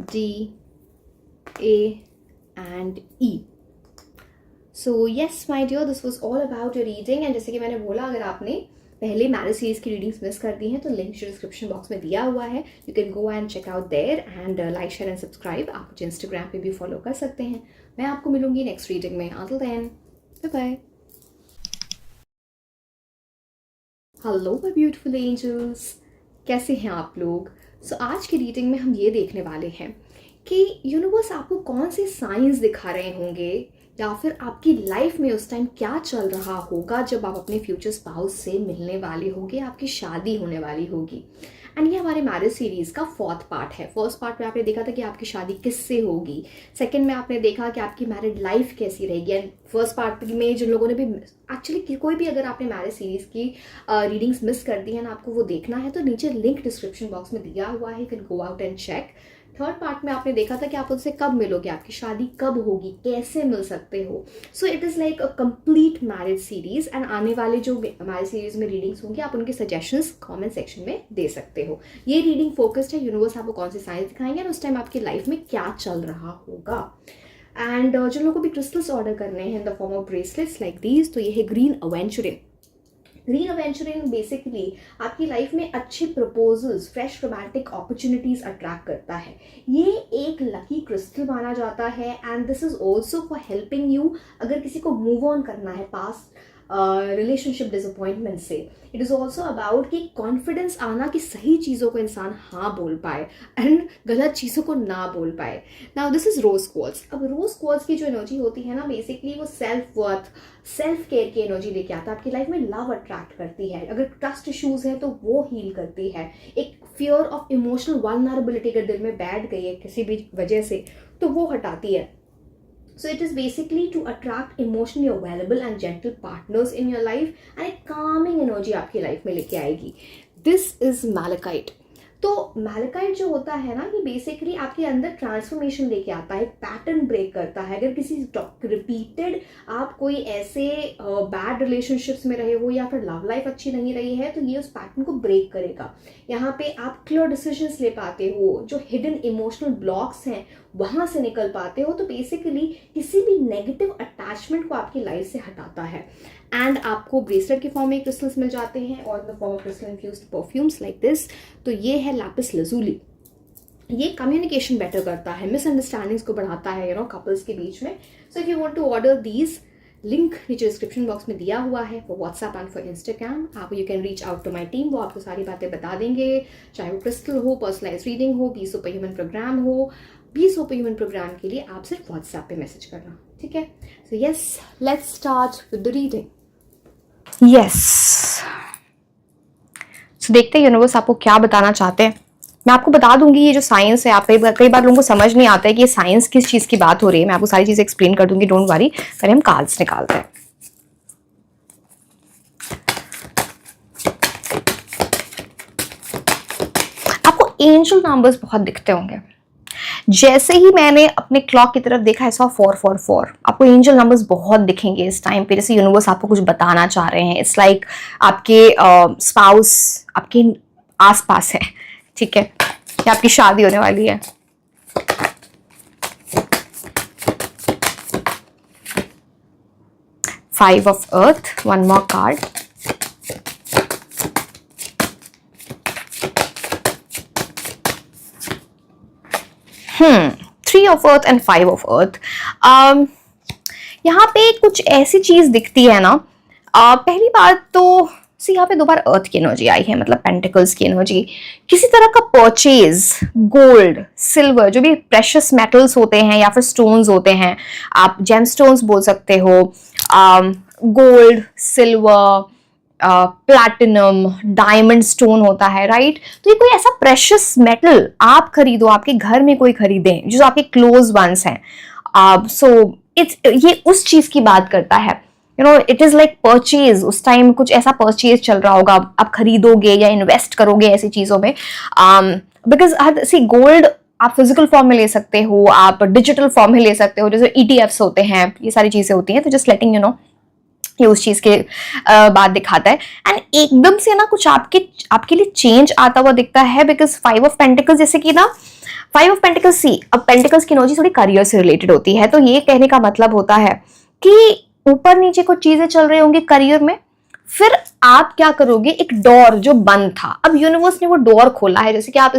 D, A and E. So yes my dear, this was all about your reading. And जैसे कि मैंने बोला, अगर आपने पहले मैरिज सीरीज की रीडिंग्स मिस कर दी हैं तो लिंक डिस्क्रिप्शन बॉक्स में दिया हुआ है, you can go and check out there and like, share and subscribe. आप मुझे इंस्टाग्राम पे भी फॉलो कर सकते हैं। मैं आपको मिलूंगी नेक्स्ट रीडिंग में। Until then, bye bye. Hello my beautiful angels, कैसे हैं आप लोग? सो आज की रीडिंग में हम ये देखने वाले हैं कि यूनिवर्स आपको कौन से साइंस दिखा रहे होंगे, या फिर आपकी लाइफ में उस टाइम क्या चल रहा होगा जब आप अपने फ्यूचर स्पाउस से मिलने वाले होंगे, आपकी शादी होने वाली होगी। एंड ये हमारे मैरिज सीरीज का 4th पार्ट है। फर्स्ट पार्ट में आपने देखा था कि आपकी शादी किससे होगी, सेकंड में आपने देखा कि आपकी मैरिड लाइफ कैसी रहेगी। एंड फर्स्ट पार्ट में जिन लोगों ने भी एक्चुअली कोई भी अगर आपने मैरिज सीरीज की रीडिंग्स मिस कर दी है ना, आपको वो देखना है तो नीचे लिंक डिस्क्रिप्शन बॉक्स में दिया हुआ है, you can go out and check. Third part में आपने देखा था कि आप उनसे कब मिलोगे, आपकी शादी कब होगी, कैसे मिल सकते हो। So it is like a complete marriage series. And आने वाले जो मैरिज सीरीज में रीडिंग्स होंगी, आप उनके सजेशंस कमेंट सेक्शन में दे सकते हो। ये रीडिंग फोकस्ड है, यूनिवर्स आपको कौन से साइंस दिखाएंगे और उस टाइम आपकी लाइफ में क्या चल रहा होगा। एंड जिन लोगों को भी क्रिस्टल्स ऑर्डर करने हैं in the form of bracelets like these, तो ये है green aventurine. Green aventurine basically आपकी लाइफ में अच्छे proposals, fresh romantic opportunities attract करता है। ये एक लकी क्रिस्टल माना जाता है and this is also for helping you, अगर किसी को मूव ऑन करना है पास्ट रिलेशनशिप डिसअपॉइंटमेंट से। इट इज़ ऑल्सो अबाउट कि कॉन्फिडेंस आना कि सही चीज़ों को इंसान हाँ बोल पाए एंड गलत चीज़ों को ना बोल पाए। Now this is rose quartz. अब रोज क्वार्ट्ज की जो एनर्जी होती है ना, बेसिकली वो सेल्फ वर्थ, सेल्फ केयर की एनर्जी लेके आता है। आपकी लाइफ में लव अट्रैक्ट करती है, अगर ट्रस्ट इश्यूज है तो वो हील करती है। एक फियर ऑफ इमोशनल वल्नरेबिलिटी अगर दिल में बैठ गई है किसी भी वजह से, तो वो हटाती है। So it is basically to attract emotionally available and gentle partners in your life and एक calming energy आपकी लाइफ में लेके आएगी। This is malachite. तो मैलेकाइट जो होता है ना, ये बेसिकली आपके अंदर ट्रांसफॉर्मेशन लेके आता है, पैटर्न ब्रेक करता है। अगर किसी रिपीटेड आप कोई ऐसे बैड रिलेशनशिप्स में रहे हो या फिर लव लाइफ अच्छी नहीं रही है, तो ये उस पैटर्न को ब्रेक करेगा। यहाँ पे आप क्लियर डिसीजंस ले पाते हो, जो हिडन इमोशनल ब्लॉक्स हैं वहाँ से निकल पाते हो। तो बेसिकली किसी भी नेगेटिव अटैचमेंट को आपकी लाइफ से हटाता है। एंड आपको ब्रेसलेट के फॉर्म में क्रिस्टल्स मिल जाते हैं और the form of crystal infused perfumes like this. तो ये है लैपिस लजुली। ये कम्युनिकेशन बेटर करता है, मिसअंडरस्टैंडिंग्स को बढ़ाता है कपल्स के बीच में। So if you want to order these, link नीचे डिस्क्रिप्शन बॉक्स में दिया हुआ है for WhatsApp and for Instagram. आप you can reach out to my team, वो आपको सारी बातें बता देंगे, चाहे वो क्रिस्टल हो, पर्सनलाइज रीडिंग हो, बी सुपर ह्यूमन प्रोग्राम हो। बी सुपर ह्यूमन प्रोग्राम के लिए आप सिर्फ व्हाट्सएप पे मैसेज करना, ठीक है। So yes, let's start with the reading. Yes, so देखते हैं यूनिवर्स आपको क्या बताना चाहते हैं। मैं आपको बता दूंगी ये जो साइंस है, आप कई बार लोगों को समझ नहीं आता है कि ये साइंस किस चीज़ की बात हो रही है। मैं आपको सारी चीज़ें एक्सप्लेन कर दूंगी, डोंट वरी। पहले हम कार्ड्स निकालते हैं। आपको एंजल नंबर्स बहुत दिखते होंगे। जैसे ही मैंने अपने क्लॉक की तरफ देखा, ऐसा 444, आपको एंजल नंबर्स बहुत दिखेंगे इस टाइम पे। जैसे यूनिवर्स आपको कुछ बताना चाह रहे हैं। इट्स लाइक आपके स्पाउस आपके आसपास है, ठीक है, या आपकी शादी होने वाली है। Five of earth, one more card. Three of earth and five of अर्थ। यहाँ पे कुछ ऐसी चीज दिखती है ना, पहली बात तो यहाँ पे दो बार अर्थ की एनर्जी आई है, मतलब पेंटिकल्स की एनर्जी। किसी तरह का परचेज, गोल्ड, सिल्वर, जो भी प्रेशियस मेटल्स होते हैं या फिर स्टोन्स होते हैं, आप जेम स्टोन्स बोल सकते हो, gold, silver, platinum, diamond stone होता है, राइट। तो ये कोई ऐसा प्रेशियस मेटल आप खरीदो, आपके घर में कोई खरीदे जो आपके क्लोज वंस हैं। सो ये उस चीज की बात करता है, इट इज लाइक परचेज। उस टाइम कुछ ऐसा परचेज चल रहा होगा, आप खरीदोगे या इन्वेस्ट करोगे ऐसी चीजों में। बिकॉज सी गोल्ड आप फिजिकल फॉर्म में ले सकते हो, आप डिजिटल फॉर्म में ले सकते हो, जैसे ETFs होते हैं, ये सारी चीजें होती हैं। तो जस्ट लेटिंग यू नो, ये उस चीज के बात दिखाता है। एंड एकदम से ना कुछ आपके लिए चेंज आता हुआ दिखता है। बिकॉज फाइव ऑफ पेंटिकल्स, जैसे कि ना फाइव ऑफ पेंटिकल्स, सी अब पेंटिकल्स की एनर्जी थोड़ी करियर से रिलेटेड होती है। तो ये कहने का मतलब होता है कि ऊपर नीचे कुछ चीजें चल रही होंगी करियर में, फिर आप क्या करोगे, एक डोर जो बंद था, अब यूनिवर्स ने वो डोर खोला है, जैसे कि आप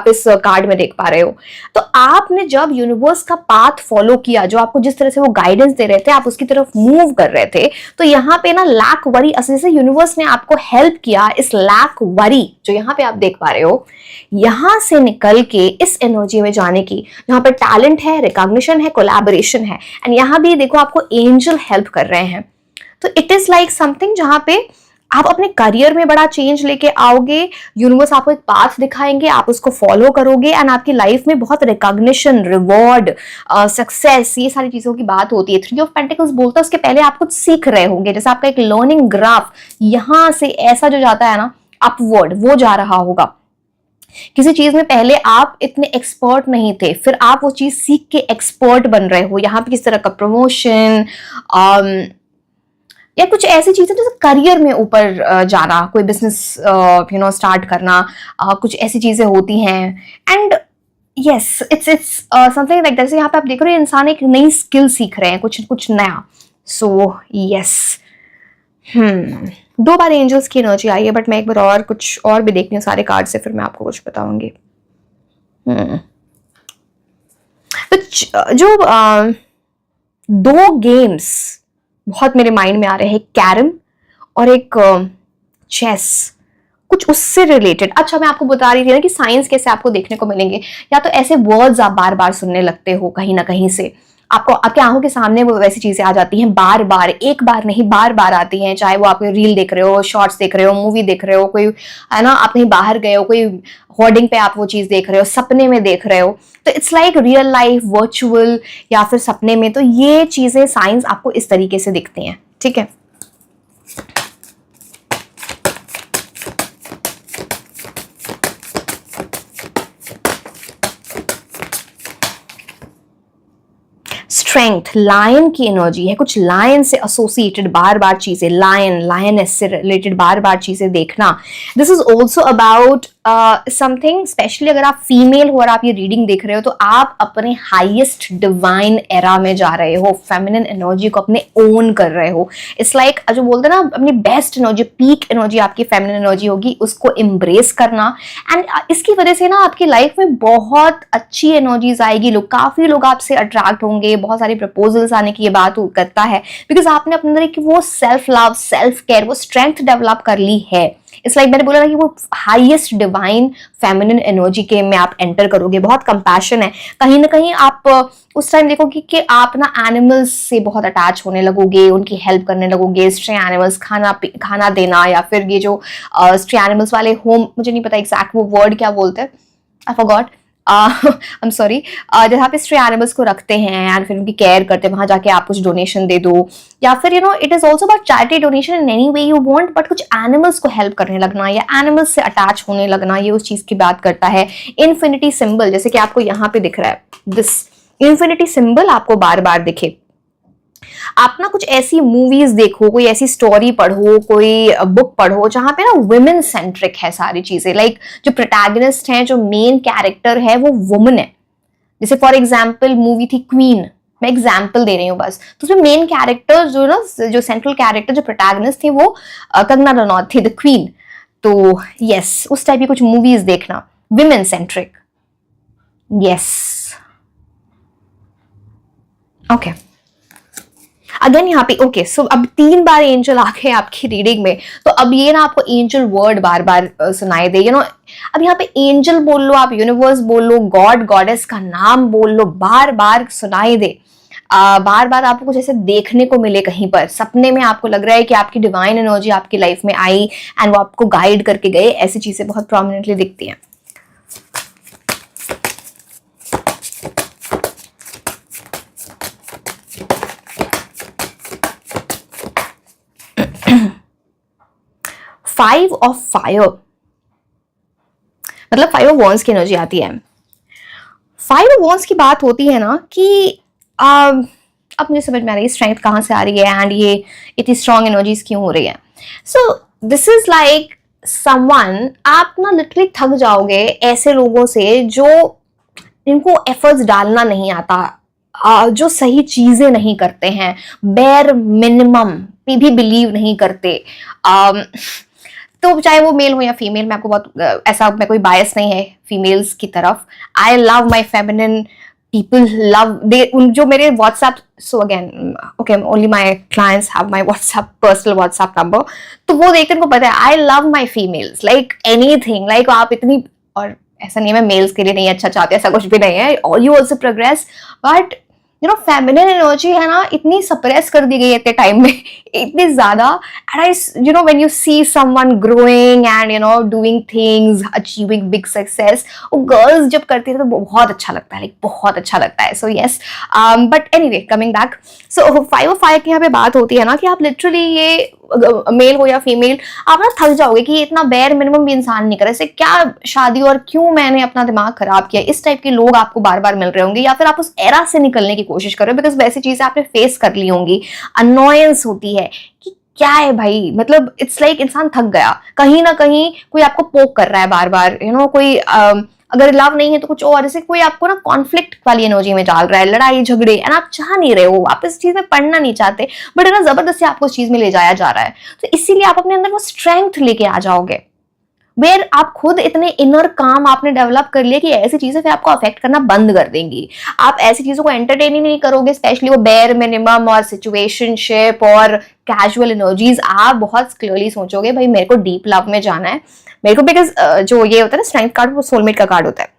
इस कार्ड में देख पा रहे हो। तो आपने जब यूनिवर्स का पाथ फॉलो किया, जो आपको जिस तरह से वो गाइडेंस दे रहे थे, आप उसकी तरफ मूव कर रहे थे, तो यहाँ पे ना लैक वरी, असली से यूनिवर्स ने आपको हेल्प किया इस लैक वरी जो यहाँ पे आप देख पा रहे हो, यहां से निकल के इस एनर्जी में जाने की। यहाँ पे टैलेंट है, रिकॉग्निशन है, कोलैबोरेशन है। एंड यहाँ भी देखो आपको एंजल हेल्प कर रहे हैं। तो इट इज लाइक समथिंग जहां पे आप अपने करियर में बड़ा चेंज लेके आओगे। यूनिवर्स आपको एक पाथ दिखाएंगे, आप उसको फॉलो करोगे एंड आपकी लाइफ में बहुत रिकॉग्निशन, रिवॉर्ड, सक्सेस, ये सारी चीजों की बात होती है। थ्री ऑफ पेंटिकल्स बोलता है उसके पहले आप कुछ सीख रहे होंगे, जैसे आपका एक लर्निंग ग्राफ यहां से ऐसा जो जाता है ना अपवर्ड, वो जा रहा होगा। किसी चीज में पहले आप इतने एक्सपर्ट नहीं थे, फिर आप वो चीज सीख के एक्सपर्ट बन रहे हो। यहाँ पे किस तरह का प्रमोशन या कुछ ऐसी चीजें जैसे करियर में ऊपर जाना, कोई बिजनेस स्टार्ट करना, कुछ ऐसी चीजें होती हैं। And yes, it's something like that. यहाँ पे आप देख रहे हो इंसान एक नई स्किल सीख रहे हैं, कुछ नया। सो यस, दो बार एंजल्स की एनर्जी आई है, बट मैं एक बार और कुछ और भी देखती हूँ सारे कार्ड से, फिर मैं आपको कुछ बताऊंगी। तो जो दो गेम्स बहुत मेरे माइंड में आ रहे हैं, कैरम और एक चेस, कुछ उससे रिलेटेड। अच्छा, मैं आपको बता रही थी ना कि साइंस कैसे आपको देखने को मिलेंगे, या तो ऐसे वर्ड्स आप बार बार सुनने लगते हो कहीं ना कहीं से, आपको आपके आंखों के सामने वो वैसी चीजें आ जाती हैं बार बार, एक बार नहीं बार बार आती हैं। चाहे वो आप रील देख रहे हो, शॉर्ट्स देख रहे हो, मूवी देख रहे हो, कोई है ना, आप कहीं बाहर गए हो, कोई होर्डिंग पे आप वो चीज देख रहे हो, सपने में देख रहे हो। तो it's like real life, virtual या फिर सपने में। तो ये चीजें साइंस आपको इस तरीके से दिखती हैं, ठीक है। स्ट्रेंथ, लायन की एनर्जी है, कुछ लायन से एसोसिएटेड बार बार चीजें, लायन, लायनेस से रिलेटेड बार बार चीजें देखना. This is also about something, specially अगर आप फीमेल हो और आप ये रीडिंग देख रहे हो तो आप अपने हाईएस्ट डिवाइन एरा में जा रहे हो, फेमिनिन एनर्जी को अपने ओन कर रहे हो. इट्स लाइक जो बोलते हैं ना, अपनी बेस्ट एनर्जी, पीक एनर्जी आपकी फेमिनिन एनर्जी होगी, उसको एम्ब्रेस करना. एंड इसकी वजह से ना आपकी लाइफ में बहुत अच्छी एनर्जीज आएगी, काफी लोग आपसे अट्रैक्ट होंगे, बहुत सारे प्रपोजल्स आने की ये बात करता है, बिकॉज आपने अपने अंदर की वो सेल्फ लव, सेल्फ केयर, वो स्ट्रेंथ डेवलप कर ली है. इट्स लाइक मैंने बोला ना कि वो हाईएस्ट डिवाइन फेमिनिन एनर्जी के में आप एंटर करोगे. बहुत कंपैशन है. कहीं ना कहीं आप उस टाइम देखोगे कि आप ना एनिमल्स से बहुत अटैच होने लगोगे, उनकी हेल्प करने लगोगे. स्ट्रे एनिमल्स, खाना देना, या फिर ये जो स्ट्रे एनिमल्स वाले होम, मुझे नहीं पता एग्जैक्ट वो वर्ड क्या बोलते हैं, I forgot, I am sorry, जहाँ पे स्ट्रे एनिमल्स को रखते हैं एंड फिर उनकी केयर करते हैं, वहां जाके आप कुछ डोनेशन दे दो, या फिर it is also about charity donation in any way you want, but कुछ एनिमल्स को हेल्प करने लगना या एनिमल्स से अटैच होने लगना, ये उस चीज की बात करता है. इन्फिनिटी सिंबल, जैसे कि आपको यहाँ पे दिख रहा है, दिस इन्फिनिटी सिंबल आपको बार बार दिखे. आप ना कुछ ऐसी मूवीज देखो, कोई ऐसी स्टोरी पढ़ो, कोई बुक पढ़ो जहां पे ना वुमेन सेंट्रिक है सारी चीजें. लाइक जो प्रोटैगनिस्ट हैं, जो मेन कैरेक्टर है वो वुमन है. जैसे फॉर एग्जाम्पल मूवी थी क्वीन, मैं एग्जाम्पल दे रही हूँ बस. तो उसमें मेन कैरेक्टर जो सेंट्रल कैरेक्टर, जो प्रोटैगनिस्ट थी, वो कंगना रनौत थी, द क्वीन. तो यस, उस टाइप की कुछ मूवीज देखना, women centric. Yes, okay. Again यहाँ पे ओके, सो अब 3 बार एंजल आ गए आपकी रीडिंग में, तो अब ये ना आपको एंजल वर्ड बार बार सुनाई दे. अब यहाँ पे एंजल बोल लो, आप यूनिवर्स बोल लो, गॉड गॉडेस का नाम बोल लो, बार बार सुनाई दे. बार बार आपको कुछ ऐसे देखने को मिले, कहीं पर सपने में आपको लग रहा है कि आपकी डिवाइन एनर्जी आपकी लाइफ में आई एंड वो आपको गाइड करके गए. ऐसी चीजें बहुत प्रोमिनेंटली दिखती हैं. फाइव ऑफ फायर, मतलब 5 ऑफ वॉन्ड्स की एनर्जी आती है. 5 ऑफ वॉन्ड्स की बात होती है ना कि अब मुझे समझ में आ रही है स्ट्रेंथ कहाँ से आ रही है एंड ये इतनी स्ट्रॉन्ग एनर्जीज क्यों हो रही है. So this is like someone, आप ना लिटरली थक जाओगे ऐसे लोगों से जो इनको एफर्ट्स डालना नहीं आता, जो सही चीजें नहीं करते हैं, बेयर मिनिमम पे भी बिलीव नहीं करते. तो चाहे वो मेल हो या फीमेल, मैं आपको बहुत ऐसा, मैं कोई बायस नहीं है फीमेल्स की तरफ. I love my feminine people, love they, जो मेरे WhatsApp, so again okay, only my clients have my WhatsApp, personal WhatsApp number, तो वो देखते उनको पता है I love my females like anything. Like आप इतनी, और ऐसा नहीं है मैं मेल्स के लिए नहीं अच्छा चाहती, ऐसा कुछ भी नहीं है, you also progress, but feminine energy है ना, इतनी सप्रेस कर दी गई है इतने टाइम में, इतनी ज्यादा. And I when you see someone growing and doing things, achieving big success, वो गर्ल्स जब करती है तो बहुत अच्छा लगता है, लाइक बहुत अच्छा लगता है. So yes, but anyway coming back, so 5 of fire की यहाँ पे बात होती है ना कि आप लिटरली, ये मेल हो या फीमेल, आप ना थक जाओगे कि इतना बेयर मिनिमम भी इंसान नहीं करे, इससे क्या शादी और क्यों मैंने अपना दिमाग खराब किया. इस टाइप के लोग आपको बार बार मिल रहे होंगे, या फिर आप उस एरा से निकलने की कोशिश करो, बिकॉज वैसी चीजें आपने फेस कर ली होंगी. अनोयंस होती है कि क्या है भाई, मतलब इट्स लाइक इंसान थक गया, कहीं ना कहीं कोई आपको पोक कर रहा है बार बार, कोई अगर लव नहीं है तो कुछ और, जैसे कोई आपको ना कॉन्फ्लिक्ट वाली एनर्जी में डाल रहा है, लड़ाई झगड़े, एंड आप चाह नहीं रहे हो, आप इस चीज में पढ़ना नहीं चाहते, बट ना जबरदस्ती आपको उस चीज में ले जाया जा रहा है. तो इसीलिए आप अपने अंदर वो स्ट्रेंथ लेके आ जाओगे, वेयर आप खुद इतने इनर काम आपने डेवलप कर लिया कि ऐसी चीजें फिर आपको अफेक्ट करना बंद कर देंगी. आप ऐसी चीजों को एंटरटेन ही नहीं करोगे, स्पेशली वो बेयर मिनिमम और सिचुएशनशिप और कैजुअल एनर्जीज. आप बहुत क्लियरली सोचोगे भाई मेरे को डीप लव में जाना है, मेरे को, बिकॉज जो ये होता है ना स्ट्रेंथ कार्ड, वो सोलमेट का कार्ड होता है.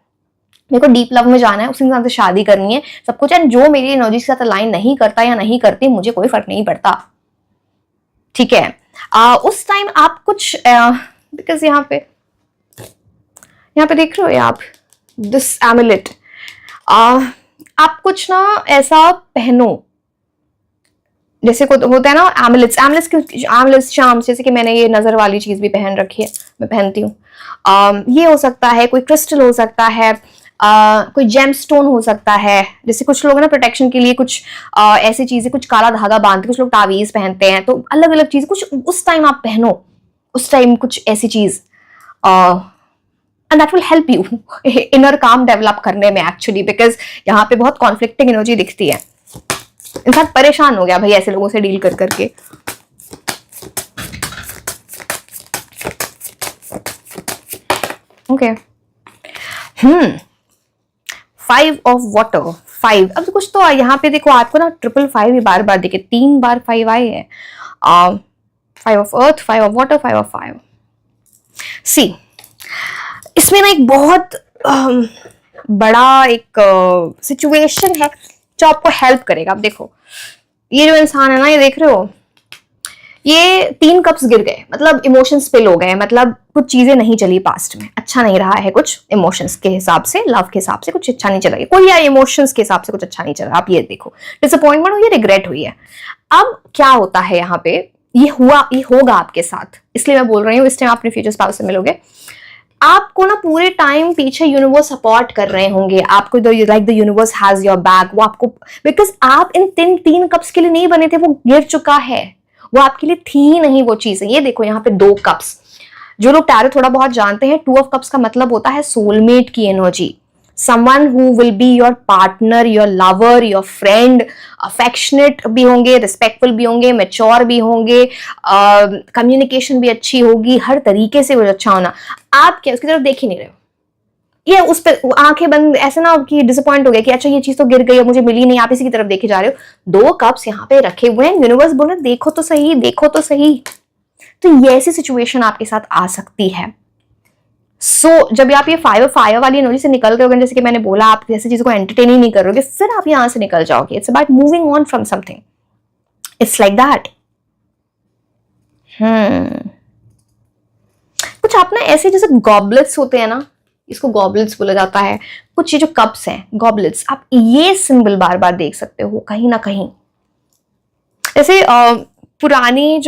मेरे को डीप लव में जाना है, उस इंसान से शादी करनी है, सब कुछ. एंड जो मेरी एनर्जी के साथ अलाइन नहीं करता या नहीं करती, मुझे कोई फर्क नहीं पड़ता, ठीक है. उस टाइम आप कुछ बिकॉज यहाँ पे देख रहे हो आप दिस एमुलेट, आप कुछ ना ऐसा पहनो, जैसे होता है ना एमुलेट्स चार्म्स, जैसे कि मैंने ये नजर वाली चीज भी पहन रखी है, मैं पहनती हूँ. ये हो सकता है, कोई क्रिस्टल हो सकता है, कोई जेम स्टोन हो सकता है, जैसे कुछ लोग ना प्रोटेक्शन के लिए कुछ ऐसी चीजें, कुछ काला धागा बांधते, कुछ लोग तावीज पहनते हैं, तो अलग अलग चीज कुछ उस टाइम आप पहनो, उस टाइम कुछ ऐसी चीज, and that will help you inner काम डेवलप करने में एक्चुअली, बिकॉज यहाँ पे बहुत कॉन्फ्लिक्टिंग एनर्जी दिखती है। इंसान परेशान हो गया भाई ऐसे लोगों से डील कर करके। Okay, 5 of water, 5। अब कुछ तो यहाँ पे देखो आपको ना 555 ही बार बार दिखे, 3 बार 5 आए हैं। 5 of earth, 5 of water, 5 of fire. See, इसमें ना एक बहुत बड़ा एक सिचुएशन है जो आपको हेल्प करेगा। अब देखो ये जो इंसान है ना, ये देख रहे हो, ये 3 कप्स गिर गए, मतलब इमोशंस स्पिल हो गए, मतलब कुछ चीजें नहीं चली पास्ट में, अच्छा नहीं रहा है कुछ इमोशंस के हिसाब से, लव के हिसाब से कुछ अच्छा नहीं चला, कोई या इमोशंस के हिसाब से कुछ अच्छा नहीं चला। आप ये देखो, डिसअपॉइंटमेंट हुई, रिग्रेट हुई है। अब क्या होता है यहाँ पे, ये होगा आपके साथ, इसलिए मैं बोल रही हूँ इस टाइम आप अपने फ्यूचर स्पाउस से मिलोगे, आपको ना पूरे टाइम पीछे यूनिवर्स सपोर्ट कर रहे होंगे आपको, like the universe has your back, वो आपको, बिकॉज आप इन 3 कप्स के लिए नहीं बने थे, वो गिर चुका है, वो आपके लिए थी ही नहीं वो चीज। ये देखो यहाँ पे 2 कप्स, जो लोग टैरो थोड़ा बहुत जानते हैं, 2 ऑफ कप्स का मतलब होता है सोलमेट की energy, someone who will be your partner, your lover, your friend, affectionate भी होंगे, respectful भी होंगे, mature भी होंगे, communication भी अच्छी होगी, हर तरीके से वो अच्छा होना। आप क्या उसकी तरफ देख ही नहीं रहे हो, ये उस पर आंखें बंद ऐसे ना कि डिसअपॉइंट हो गया कि अच्छा ये चीज तो गिर गई, मुझे मिली नहीं, आप इसी की तरफ देखे जा रहे हो। 2 कप्स यहाँ पे रखे हुए हैं, यूनिवर्स बोल रहे देखो तो सही, देखो तो सही। तो ये ऐसी सिचुएशन आपके साथ आ सकती है। जब आप ये फायर वाली एनर्जी से निकल गए, जैसे कि मैंने बोला, आप जैसे चीजों को एंटरटेन ही नहीं करोगे, फिर आप यहां से निकल जाओगे। It's about moving on from something, it's like that. कुछ आप ना ऐसे जैसे गॉबलेट्स होते हैं ना, इसको गॉबलेट्स बोला जाता है, कुछ ये जो कप्स हैं गॉबलेट्स, आप ये सिंबल बार बार देख सकते हो कहीं ना कहीं। जैसे पुरानी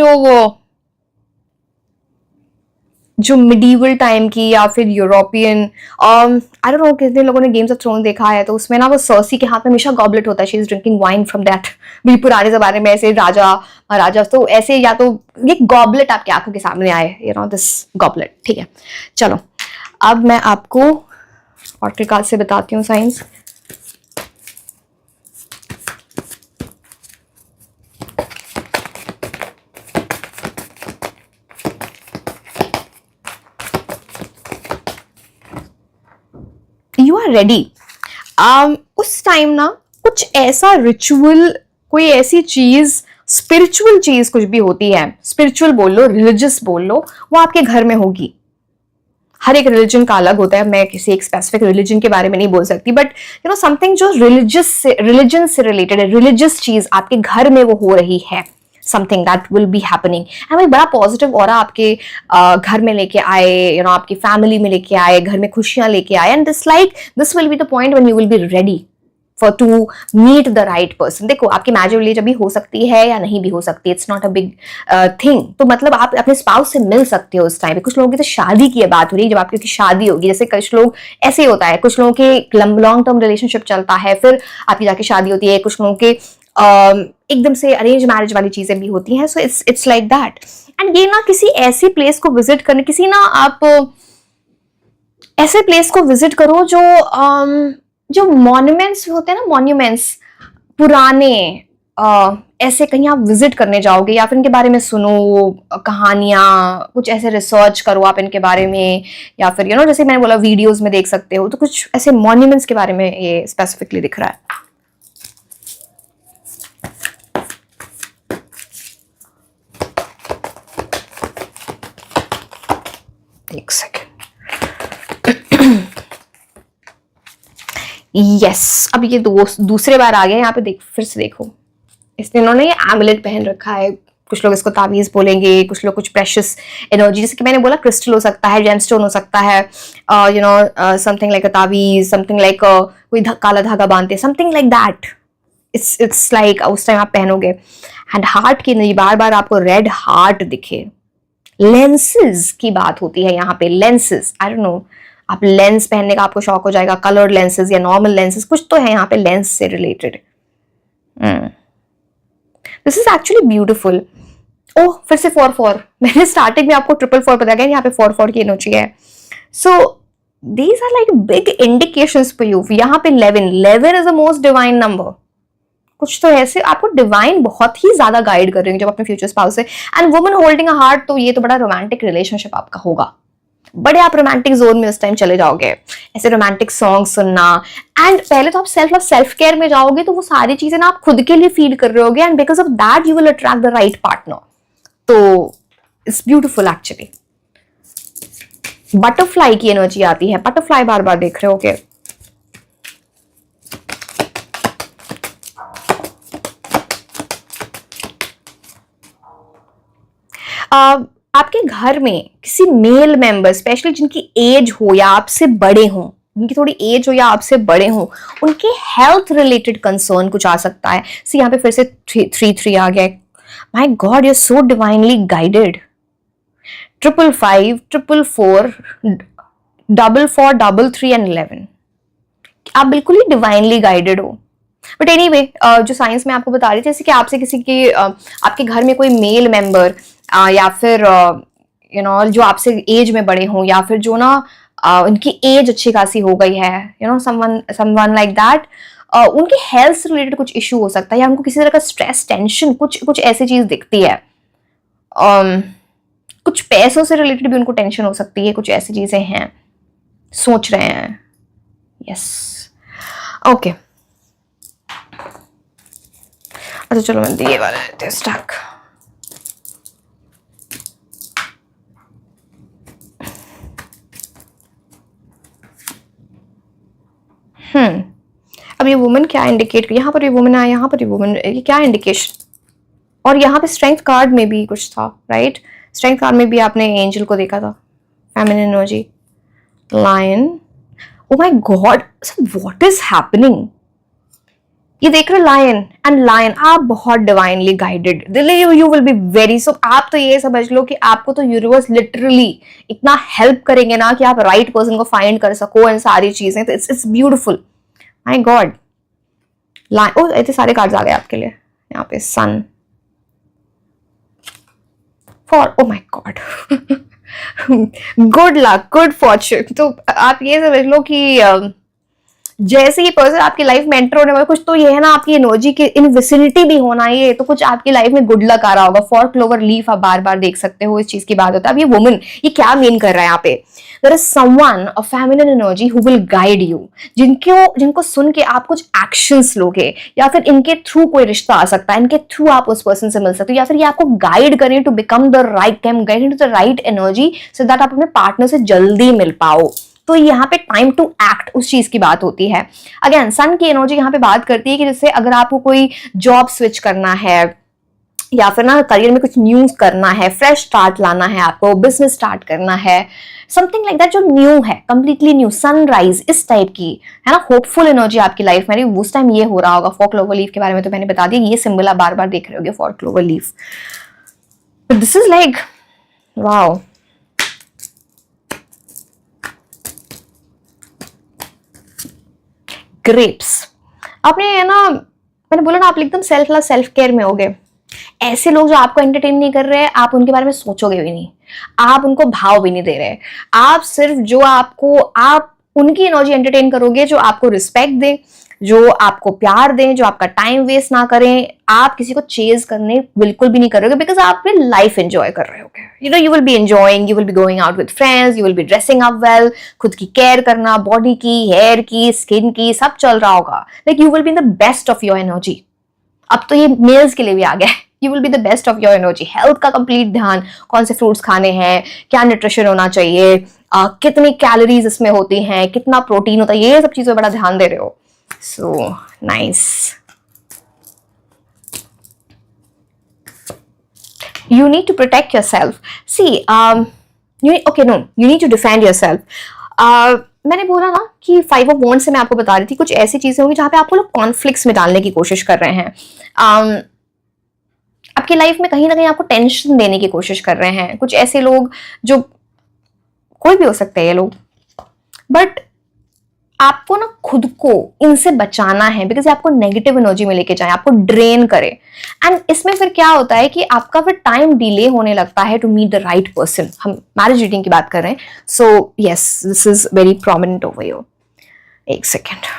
जो मिडीवल टाइम की या फिर यूरोपियन, आई डोंट नो कितने लोगों ने गेम्स ऑफ थ्रोन देखा है, तो उसमें ना वो सर्सी के हाथ में हमेशा गॉबलेट होता है, she is drinking wine from that. भी पुराने जमाने में ऐसे राजा महाराजा तो ऐसे, या तो ये गॉबलेट आपकी आंखों के सामने आए, यू नो दिस गॉबलेट। ठीक है, चलो अब मैं आपको ऑर्किड कार्ड से बताती हूँ साइंस। You are ready. उस टाइम ना कुछ ऐसा रिचुअल, कोई ऐसी चीज, स्पिरिचुअल चीज कुछ भी होती है, स्पिरिचुअल बोल लो, रिलीजियस बोल लो, वो आपके घर में होगी। हर एक रिलीजन का अलग होता है, मैं किसी एक स्पेसिफिक रिलीजन के बारे में नहीं बोल सकती, बट यू नो समथिंग जो रिलीजन से रिलेटेड है, रिलीजियस चीज आपके घर में वो हो रही है, something that will be happening, and बड़ा पॉजिटिव ऑरा आपके घर में लेके आए, यू नो आपकी फैमिली में लेके आए, घर में खुशियां लेके आए, and this will be the point when you will be ready for to meet the right person. देखो आपकी मैरिज विलेज अभी हो सकती है या नहीं भी हो सकती, it's not a big thing, तो मतलब आप अपने स्पाउस से मिल सकते हो उस टाइम पे। कुछ लोगों की तो शादी की बात हो रही है, जब आपकी शादी होगी, जैसे कुछ लोग ऐसे ही होता है, कुछ लोगों के लॉन्ग टर्म रिलेशनशिप चलता है, फिर आपकी जाके शादी होती है, कुछ लोगों के एकदम से अरेंज मैरिज वाली चीजें भी होती हैं, सो इट्स लाइक दैट। एंड ये ना किसी ऐसी प्लेस को विजिट करने, किसी ना आप ऐसे प्लेस को विजिट करो जो मॉन्यूमेंट्स होते हैं ना, मॉन्यूमेंट्स पुराने, ऐसे कहीं आप विजिट करने जाओगे या फिर इनके बारे में सुनो कहानियां, कुछ ऐसे रिसर्च करो आप इनके बारे में, या फिर यू नो जैसे मैंने बोला वीडियोस में देख सकते हो, तो कुछ ऐसे मॉन्यूमेंट्स के बारे में ये स्पेसिफिकली दिख रहा है। एक सेकेंड, यस, अब ये दूसरे बार आ गया यहाँ पे, फिर से देखो, इसने इन्होंने ये एमुलेट पहन रखा है, कुछ लोग इसको तावीज बोलेंगे, कुछ लोग कुछ प्रेशियस एनर्जी, जैसे कि मैंने बोला क्रिस्टल हो सकता है, जेमस्टोन हो सकता है, you know something like a तावीज, समथिंग लाइक कोई काला धागा बांधते, something like that, it's like उस टाइम आप पहनोगे। एंड हार्ट की नहीं, बार बार आपको रेड हार्ट दिखे, लेंसेज की बात होती है यहाँ पे, लेंसेज, आई डोंट नो, आप लेंस पहनने का आपको शौक हो जाएगा, कलर्ड लेंसेज या नॉर्मल लेंसेज, कुछ तो है यहाँ पे लेंस से related. This is actually beautiful. Oh, फिर से 4-4, मैंने स्टार्टिंग में आपको 4-4 बताया गया, यहाँ पे 4-4 की एनर्जी है। So these are like big indications for you. यहाँ पे 11 is the most divine number. कुछ तो ऐसे आपको डिवाइन बहुत ही ज्यादा गाइड कर रही है जब अपने फ्यूचर स्पाउस से। And woman holding a heart, तो ये तो बड़ा रोमांटिक रिलेशनशिप आपका होगा, बड़े आप रोमांटिक जोन में उस टाइम चले जाओगे, ऐसे रोमांटिक सॉन्ग सुनना। एंड पहले तो आप सेल्फ केयर में जाओगे, तो वो सारी चीजें ना आप खुद के लिए फील कर रहे होगे, and because of that you will attract the right partner. तो इट्स ब्यूटिफुल एक्चुअली। बटरफ्लाई की एनर्जी आती है, बटरफ्लाई बार बार देख रहे होगे। आपके घर में किसी मेल मेंबर, स्पेशली जिनकी एज हो या आपसे बड़े हो, जिनकी थोड़ी एज हो या आपसे बड़े हो, उनके हेल्थ रिलेटेड कंसर्न कुछ आ सकता है। सी यहाँ पे फिर से 3-3 आ गया। My God, you are so divinely guided. 555, 444, 443 and 11, आप बिल्कुल ही डिवाइनली गाइडेड हो। बट एनीवे, जो साइंस में आपको बता रही थी, जैसे कि आपसे किसी की आपके घर में कोई मेल मेंबर या फिर जो आपसे एज में बड़े हों, या फिर जो ना उनकी एज अच्छी खासी हो गई है, समवन लाइक दैट, उनके हेल्थ से रिलेटेड कुछ इशू हो सकता है, या उनको किसी तरह का स्ट्रेस, टेंशन, कुछ ऐसी चीज दिखती है। कुछ पैसों से रिलेटेड भी उनको टेंशन हो सकती है, कुछ ऐसी चीजें हैं, सोच रहे हैं। Yes, okay. अच्छा चलो, मैं दिए वाले लेते हैं स्टैक। अब ये वुमन क्या इंडिकेट, यहाँ पर ये वुमन आया, यहाँ पर ये वुमन, ये क्या इंडिकेशन। और यहाँ पे स्ट्रेंथ कार्ड में भी कुछ था, राइट? स्ट्रेंथ कार्ड में भी आपने एंजल को देखा था, feminine energy, lion. Oh my God, what is happening? ये देख रहे लायन, एंड लायन, आप बहुत divinely guided, you will be very, so आप तो ये समझ लो कि आपको तो यूनिवर्स लिटरली इतना हेल्प करेंगे ना कि आप राइट पर्सन को फाइंड कर सको एंड सारी चीजें। तो it's beautiful. My God, lion. Oh, ऐसे सारे कार्ड्स आ गए आपके लिए। यहाँ पे sun, for, oh my God, good luck, good fortune. तो आप ये समझ लो कि जैसे ही पर्सन आपकी लाइफ में एंटर होने वाला, कुछ तो ये है ना, आपकी एनर्जी के इन विसिनिटी भी होना, ये तो कुछ आपकी लाइफ में गुड लक आ रहा होगा। 4 क्लोवर लीफ आप बार बार देख सकते हो, इस चीज की बात होता है। अब ये वुमन, ये क्या मीन कर रहा है यहाँ पे? There is someone of feminine energy who will guide you, जिनको सुन के आप कुछ एक्शंस लोगे, या फिर इनके थ्रू कोई रिश्ता आ सकता है, इनके थ्रू आप उस पर्सन से मिल सकते हो, या फिर ये आपको गाइड करें to become the right, guide into the right energy, so that आप अपने पार्टनर से जल्दी मिल पाओ। तो यहाँ पे टाइम टू एक्ट, उस चीज की बात होती है। अगेन, सन की एनर्जी यहाँ पे बात करती है कि जैसे अगर आपको कोई जॉब स्विच करना है, या फिर ना करियर में कुछ न्यूज करना है, फ्रेश स्टार्ट लाना है, आपको बिजनेस स्टार्ट करना है, समथिंग लाइक दैट, जो न्यू है, कंप्लीटली न्यू, सनराइज, इस टाइप की है ना, होपफुल एनर्जी आपकी लाइफ में उस टाइम ये हो रहा होगा। 4 क्लोवर लीफ के बारे में तो मैंने बता दिया, ये सिंबल आप बार बार देख रहे होगे, 4 clover leaf. This is like wow. Grapes, आपने है ना, मैंने बोला ना, आप एकदम सेल्फ लव, सेल्फ केयर में होगे। ऐसे लोग जो आपको एंटरटेन नहीं कर रहे हैं, आप उनके बारे में सोचोगे भी नहीं, आप उनको भाव भी नहीं दे रहे। आप सिर्फ जो आप उनकी एनर्जी एंटरटेन करोगे जो आपको रिस्पेक्ट दे, जो आपको प्यार दें, जो आपका टाइम वेस्ट ना करें। आप किसी को चेज करने बिल्कुल भी नहीं करोगे, बिकॉज आप अपनी लाइफ एंजॉय कर रहे होगे। You will B enjoying, you will be going out with friends, you will B dressing up well, खुद की केयर करना, बॉडी की, हेयर की, स्किन की, सब चल रहा होगा। Like you will be in the best of your energy. अब तो ये मेल्स के लिए भी आ गया है। You will be the best of your energy. Health का कंप्लीट ध्यान, कौन से फ्रूट्स खाने हैं, क्या न्यूट्रिशन होना चाहिए, कितनी कैलोरीज इसमें होती हैं, कितना प्रोटीन होता है, ये सब चीजों पर बड़ा ध्यान दे रहे हो। So nice. You need to protect yourself. See, you need to defend yourself. मैंने बोला ना कि 5 of Wands से मैं आपको बता रही थी, कुछ ऐसी चीजें होंगी जहां पे आपको लोग कॉन्फ्लिक्ट्स में डालने की कोशिश कर रहे हैं। आपकी लाइफ में कहीं ना कहीं आपको टेंशन देने की कोशिश कर रहे हैं। कुछ ऐसे लोग, जो कोई भी हो सकते हैं, ये लोग बट आपको ना खुद को इनसे बचाना है, बिकॉज आपको नेगेटिव एनर्जी में लेके जाए, आपको ड्रेन करे। एंड इसमें फिर क्या होता है कि आपका फिर टाइम डिले होने लगता है to meet the right person. हम मैरिज रीडिंग की बात कर रहे हैं, so yes this is very prominent over here. एक सेकेंड।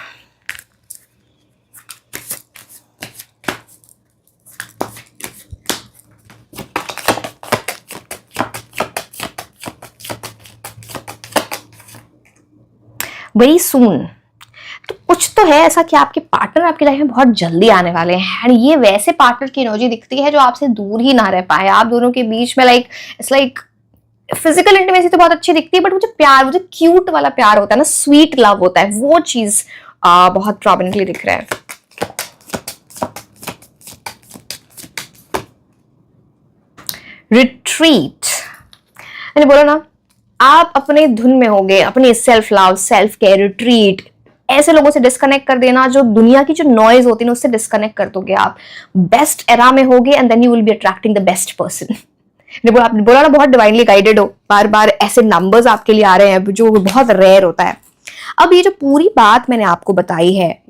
वेरी सून, तो कुछ तो है ऐसा कि आपके पार्टनर आपकी लाइफ में बहुत जल्दी आने वाले हैं। एंड ये वैसे पार्टनर की एनर्जी दिखती है जो आपसे दूर ही ना रह पाए, आप दोनों के बीच में इट्स लाइक फिजिकल इंटीमेसी तो बहुत अच्छी दिखती है, बट वो जो प्यार, वो जो क्यूट वाला प्यार होता है ना, स्वीट लव होता है, वो चीज बहुत प्रोमिनेंटली दिख रहा है। रिट्रीट, मैंने बोला ना, आप अपने धुन में होगे, अपनी self love, self care, retreat, ऐसे लोगों से डिस्कनेक्ट कर देना, जो दुनिया की जो नॉइज होती है ना उससे डिस्कनेक्ट कर दोगे आप, बेस्ट एरा में होगे, and then you will be attracting the best person. आपने बोला ना बहुत डिवाइनली गाइडेड हो, बार बार ऐसे नंबर्स आपके लिए आ रहे हैं जो बहुत रेयर होता है। अब ये जो पूरी बात मैंने आपको बताई है,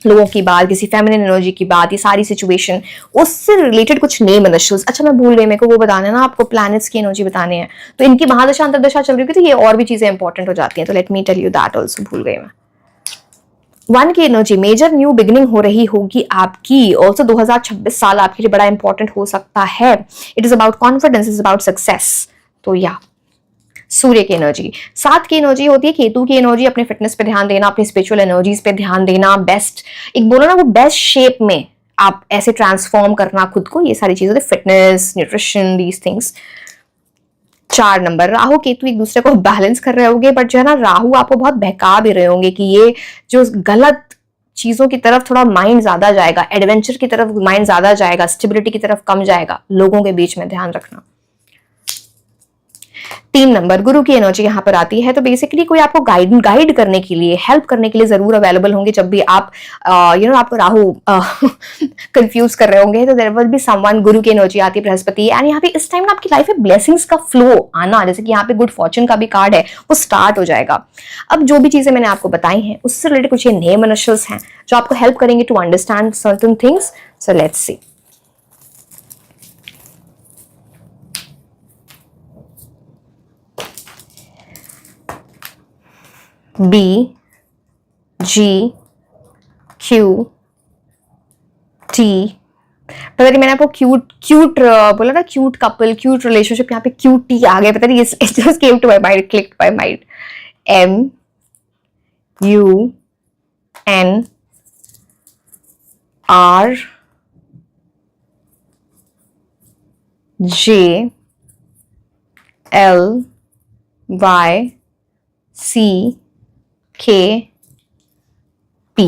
लोगों की बात, किसी फेमिनिन एनर्जी की बात, ये सारी सिचुएशन, उससे रिलेटेड कुछ नेम इनिशियल्स, अच्छा मैं भूल गई, मेरे को वो बताना है ना आपको, प्लैनेट्स की एनर्जी बताने हैं, तो इनकी महादशा अंतरदशा चल रही होगी तो ये और भी चीजें इंपॉर्टेंट हो जाती हैं, तो let me tell you that also, भूल गई मैं। 1 की एनर्जी, मेजर न्यू बिगिनिंग हो रही होगी आपकी, ऑल्सो 2026 साल आपके लिए बड़ा इंपॉर्टेंट हो सकता है। It is about confidence, is about success. तो या सूर्य की एनर्जी, 7 की एनर्जी होती है केतु की एनर्जी, अपने फिटनेस पे ध्यान देना, अपनी स्पिरिचुअल एनर्जीज पे ध्यान देना, बेस्ट, एक बोलो ना वो बेस्ट शेप में आप ऐसे ट्रांसफॉर्म करना खुद को, ये सारी चीजें, fitness, nutrition, these things. 4 number, Rahu Ketu एक दूसरे को बैलेंस कर रहे होंगे, बट जो है ना राहु आपको बहुत बहका भी रहे होंगे कि ये जो गलत चीजों की तरफ थोड़ा माइंड ज्यादा जाएगा, एडवेंचर की तरफ माइंड ज्यादा जाएगा, स्टेबिलिटी की तरफ कम जाएगा, लोगों के बीच में ध्यान रखना। 3 नंबर, गुरु की एनर्जी यहाँ पर आती है, तो बेसिकली कोई आपको गाइड करने के लिए, हेल्प करने के लिए जरूर अवेलेबल होंगे जब भी आप आपको राहु कंफ्यूज कर रहे होंगे, तो देयर विल बी समवन, गुरु की एनर्जी आती है, बृहस्पति, एंड यहाँ पे इस टाइम ना आपकी लाइफ में ब्लेसिंग्स का फ्लो आना, जैसे कि यहाँ पे गुड फॉर्चून का भी कार्ड है, वो स्टार्ट हो जाएगा। अब जो भी चीजें मैंने आपको बताई हैं उससे रिलेटेड कुछ ये नेम इनिशियल्स हैं जो आपको हेल्प करेंगे to understand certain things, so let's see. B, G, Q, T, पता नहीं मैंने आपको क्यूट बोला ना, क्यूट कपल, क्यूट रिलेशनशिप, यहाँ पे क्यूट टी आ गया, पता नहीं, it just came to my mind, clicked my mind. M, U, N, R, J, L, Y, C, K, P.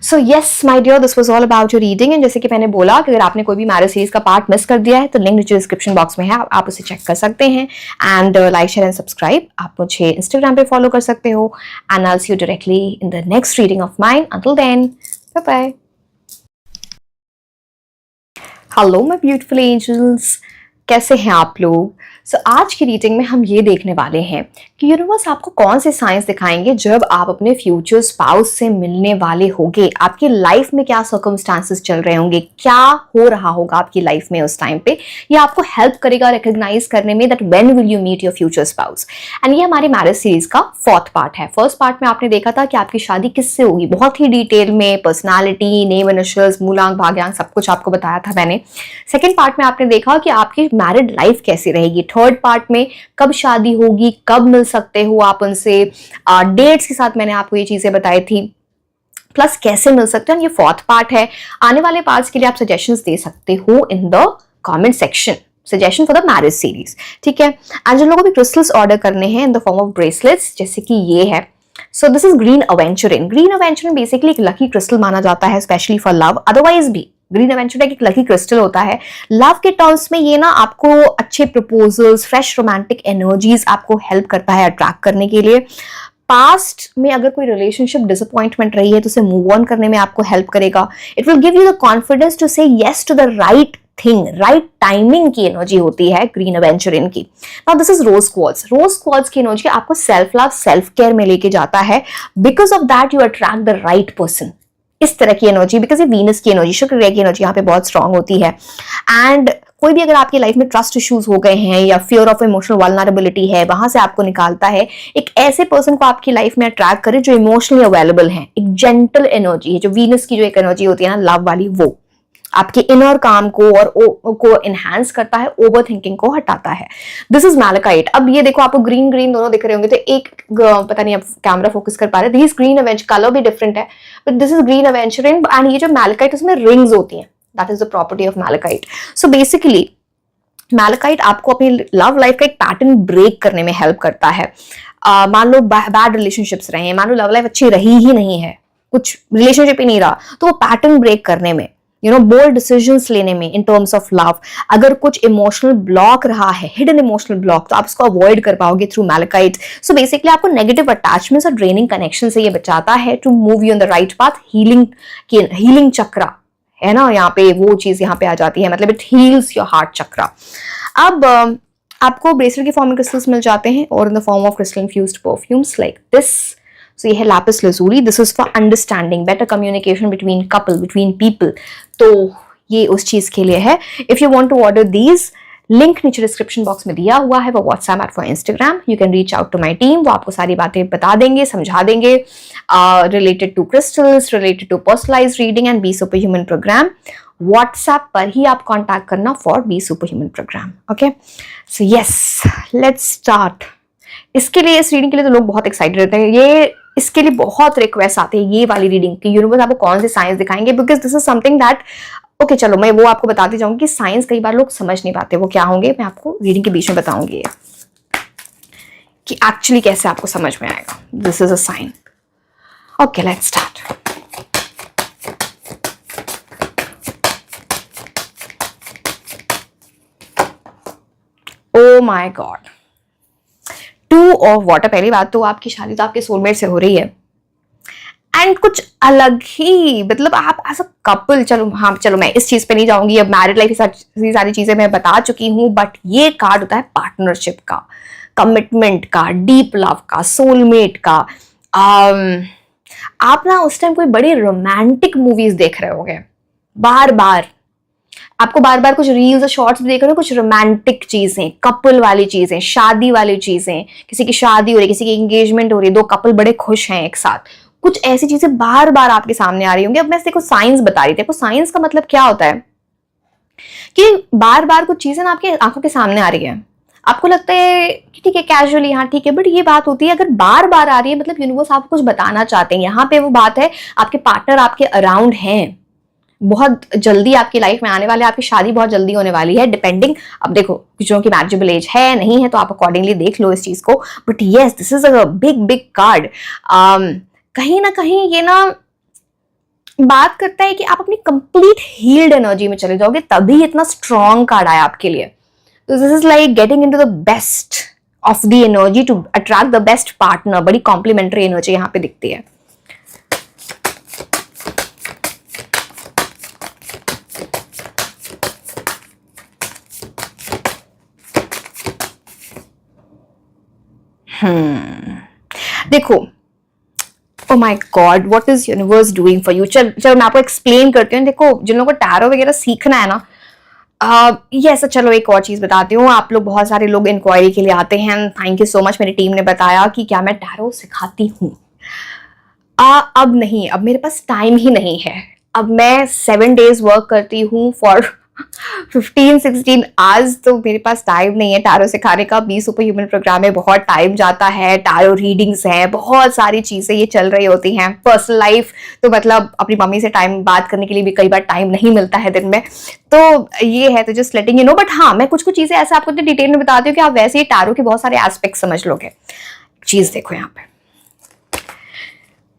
So yes my dear, this was all about your reading. And जैसे कि मैंने बोला कि अगर आपने कोई भी मैरिज सीरीज का पार्ट मिस कर दिया है तो लिंक नीचे डिस्क्रिप्शन बॉक्स में है, आप उसे चेक कर सकते हैं। And like, share and subscribe. आप मुझे इंस्टाग्राम पे फॉलो कर सकते हो। And I will see you directly in the next reading of mine. Until then, bye bye. Hello my beautiful angels, कैसे हैं आप लोग? सो आज की रीडिंग में हम ये देखने वाले हैं कि यूनिवर्स आपको कौन से साइंस दिखाएंगे जब आप अपने फ्यूचर स्पाउस से मिलने वाले होंगे। आपकी लाइफ में क्या सर्कमस्टांसेस चल रहे होंगे, क्या हो रहा होगा आपकी लाइफ में उस टाइम पे, ये आपको हेल्प करेगा रिकॉग्नाइज करने में that when will you meet your future spouse. And ये हमारी मैरिज सीरीज का 4th पार्ट है। फर्स्ट पार्ट में आपने देखा था कि आपकी शादी किससे होगी, बहुत ही डिटेल में, पर्सनैलिटी, नेम इनिशियल्स, मूलांक, भाग्यांक, सब कुछ आपको बताया था मैंने। सेकेंड पार्ट में आपने देखा कि आपकी मैरिड लाइफ कैसी रहेगी। थर्ड पार्ट में कब शादी होगी, कब मिल सकते हो आप उनसे, डेट्स के साथ मैंने आपको ये चीजें बताई थी, प्लस कैसे मिल सकते हो। ये 4th पार्ट है। आने वाले पार्ट्स के लिए आप सजेशंस दे सकते हो in the comment section, suggestion for the marriage series, ठीक है। एंड जिन लोगों को भी क्रिस्टल्स ऑर्डर करने हैं in the form of bracelets, जैसे कि ये है, so this is green aventurine. Green aventurine basically एक लकी क्रिस्टल माना जाता है, स्पेशली फॉर लव। अदरवाइज भी ग्रीन एवेंचुरिन एक लकी क्रिस्टल होता है। लव के टर्म्स में ये ना आपको अच्छे प्रपोजल्स, फ्रेश रोमांटिक एनर्जीज आपको हेल्प करता है अट्रैक्ट करने के लिए। पास्ट में अगर कोई रिलेशनशिप डिसअपॉइंटमेंट रही है तो उसे मूव ऑन करने में आपको हेल्प करेगा। It will give you the confidence to say yes to the right thing, right timing की एनर्जी होती है ग्रीन एवेंचुरिन की। Now this is rose quartz. Rose quartz की एनर्जी आपको सेल्फ लव, सेल्फ केयर में लेके जाता है। Because of that you attract the right person. इस तरह की एनर्जी, बिकॉज ये वीनस की एनर्जी, शुक्र ग्रह की एनर्जी यहाँ पे बहुत स्ट्रांग होती है। एंड कोई भी अगर आपकी लाइफ में ट्रस्ट इश्यूज हो गए हैं या फियर ऑफ इमोशनल वल्नरेबिलिटी है, वहां से आपको निकालता है। एक ऐसे पर्सन को आपकी लाइफ में अट्रैक्ट करे जो इमोशनली अवेलेबल है। एक जेंटल एनर्जी है, जो वीनस की जो एक एनर्जी होती है ना लव वाली, वो आपके इनर काम को और को एनहांस करता है, ओवर थिंकिंग को हटाता है। This is malachite. अब ये देखो, आपको ग्रीन ग्रीन दोनों दिख रहे होंगे, तो एक पता नहीं आप कैमरा फोकस कर पा रहे, दिस ग्रीन एवेंच, कलर भी डिफरेंट है, but this is green aventurine. And ये जो मैलेकाइट, उसमें रिंग्स होती हैं, that is the property of malachite. So basically malachite आपको अपनी लव लाइफ का एक पैटर्न ब्रेक करने में हेल्प करता है। मान लो बैड रिलेशनशिप्स रहे हैं, मान लो लव लाइफ अच्छी रही ही नहीं है, कुछ रिलेशनशिप ही नहीं रहा, तो वो पैटर्न ब्रेक करने में, बोल्ड डिसीजंस लेने में इन टर्म्स ऑफ लव, अगर कुछ इमोशनल ब्लॉक रहा है, हिडन इमोशनल ब्लॉक, तो आप इसको अवॉइड कर पाओगे थ्रू मैलेकाइट। सो बेसिकली आपको नेगेटिव अटैचमेंट्स और ड्रेनिंग कनेक्शन से ये बचाता है, to move you on the right path. Healing chakra है ना, यहाँ पे वो चीज यहाँ पे आ जाती है, मतलब इट हील्स योर हार्ट चक्रा। अब आपको ब्रेसलेट के फॉर्म में क्रिस्टल्स मिल जाते हैं, और in the form of crystal infused perfumes like this. So ये है lapis lazuli. This is for understanding, better communication between couple, between people. तो ये उस चीज के लिए है। If you want to order these, link नीचे डिस्क्रिप्शन बॉक्स में दिया हुआ है, वो WhatsApp at for Instagram. You can reach out to my team, वो आपको सारी बातें बता देंगे, समझा देंगे, related to crystals, related to personalised reading and be super human programme. WhatsApp पर ही आप कांटेक्ट करना for be super human programme. Okay, so yes, let's start. इसके लिए, इस रीडिंग के लिए तो लोग बहुत एक्साइटेड रहते हैं। ये इसके लिए बहुत रिक्वेस्ट आते हैं ये वाली रीडिंग की, यूनिवर्स आपको कौन से साइंस दिखाएंगे, because this is something that, okay चलो मैं वो आपको बताती जाऊंगी कि साइंस कई बार लोग समझ नहीं पाते, वो क्या होंगे मैं आपको रीडिंग के बीच में बताऊंगी कि एक्चुअली कैसे आपको समझ में आएगा। This is a sign. Okay, let's start. Oh my God, 2 of water. पहली बात तो आपकी शादी तो आपके सोलमेट से हो रही है, एंड कुछ अलग ही, मतलब आप एज अ कपल, चलो हाँ चलो मैं इस चीज पे नहीं जाऊंगी, अब मैरिड लाइफ की सारी चीजें मैं बता चुकी हूँ, बट ये कार्ड होता है पार्टनरशिप का, कमिटमेंट का, डीप लव का, सोलमेट का। आप ना उस टाइम कोई बड़ी रोमांटिक मूवीज देख रहे होगे, बार बार आपको बार बार कुछ रील्स और शॉर्ट्स भी देख रहे हो, कुछ रोमांटिक चीजें, कपल वाली चीजें, शादी वाली चीजें, किसी की शादी हो रही है, किसी की एंगेजमेंट हो रही है, 2 कपल बड़े खुश हैं एक साथ, कुछ ऐसी चीजें बार बार आपके सामने आ रही होंगी। अब मैं देखो साइंस बता रही थी, साइंस का मतलब क्या होता है कि बार बार कुछ चीजें आपके आंखों के सामने आ रही है, आपको लगता है कि ठीक है कैजुअली, हाँ ठीक है, बट ये बात होती है अगर बार बार आ रही है, मतलब यूनिवर्स आपको कुछ बताना चाहते हैं। यहाँ पे वो बात है, आपके पार्टनर आपके अराउंड हैं, बहुत जल्दी आपकी लाइफ में आने वाले, आपकी शादी बहुत जल्दी होने वाली है, डिपेंडिंग, अब देखो कुछ लोगों की मैरिजेबल एज है नहीं है, तो आप अकॉर्डिंगली देख लो इस चीज को। But yes, this is a big big card. कहीं ना कहीं ये ना बात करता है कि आप अपनी कंप्लीट हील्ड एनर्जी में चले जाओगे, तभी इतना स्ट्रॉन्ग कार्ड आया आपके लिए। तो this is like getting into the best of the energy to attract the best partner. बड़ी कॉम्प्लीमेंट्री एनर्जी यहाँ पे दिखती है। देखो, oh my God, what is universe doing for you. चल मैं आपको एक्सप्लेन करती हूँ। देखो, जिन लोगों को टैरो वगैरह सीखना है ना, यस, चलो एक और चीज बताती हूँ। आप लोग, बहुत सारे लोग इंक्वायरी के लिए आते हैं, थैंक यू सो मच, मेरी टीम ने बताया कि क्या मैं टैरो सिखाती हूँ। अब नहीं, अब मेरे पास टाइम ही नहीं है। अब मैं 7 days वर्क करती हूँ फॉर 15-16 आवर्स, तो मेरे पास टाइम नहीं है टैरो सिखाने का। बी सुपर ह्यूमन प्रोग्राम में बहुत टाइम जाता है, टैरो रीडिंग्स हैं, बहुत सारी चीजें ये चल रही होती हैं। पर्सनल लाइफ तो मतलब अपनी मम्मी से टाइम बात करने के लिए भी कई बार टाइम नहीं मिलता है दिन में, तो ये है, तो just letting you know. But हाँ, मैं कुछ चीजें ऐसे आपको डिटेल में बताती हूँ कि आप वैसे ही टैरो के बहुत सारे एस्पेक्ट समझ लोगे। चीज देखो यहाँ पे,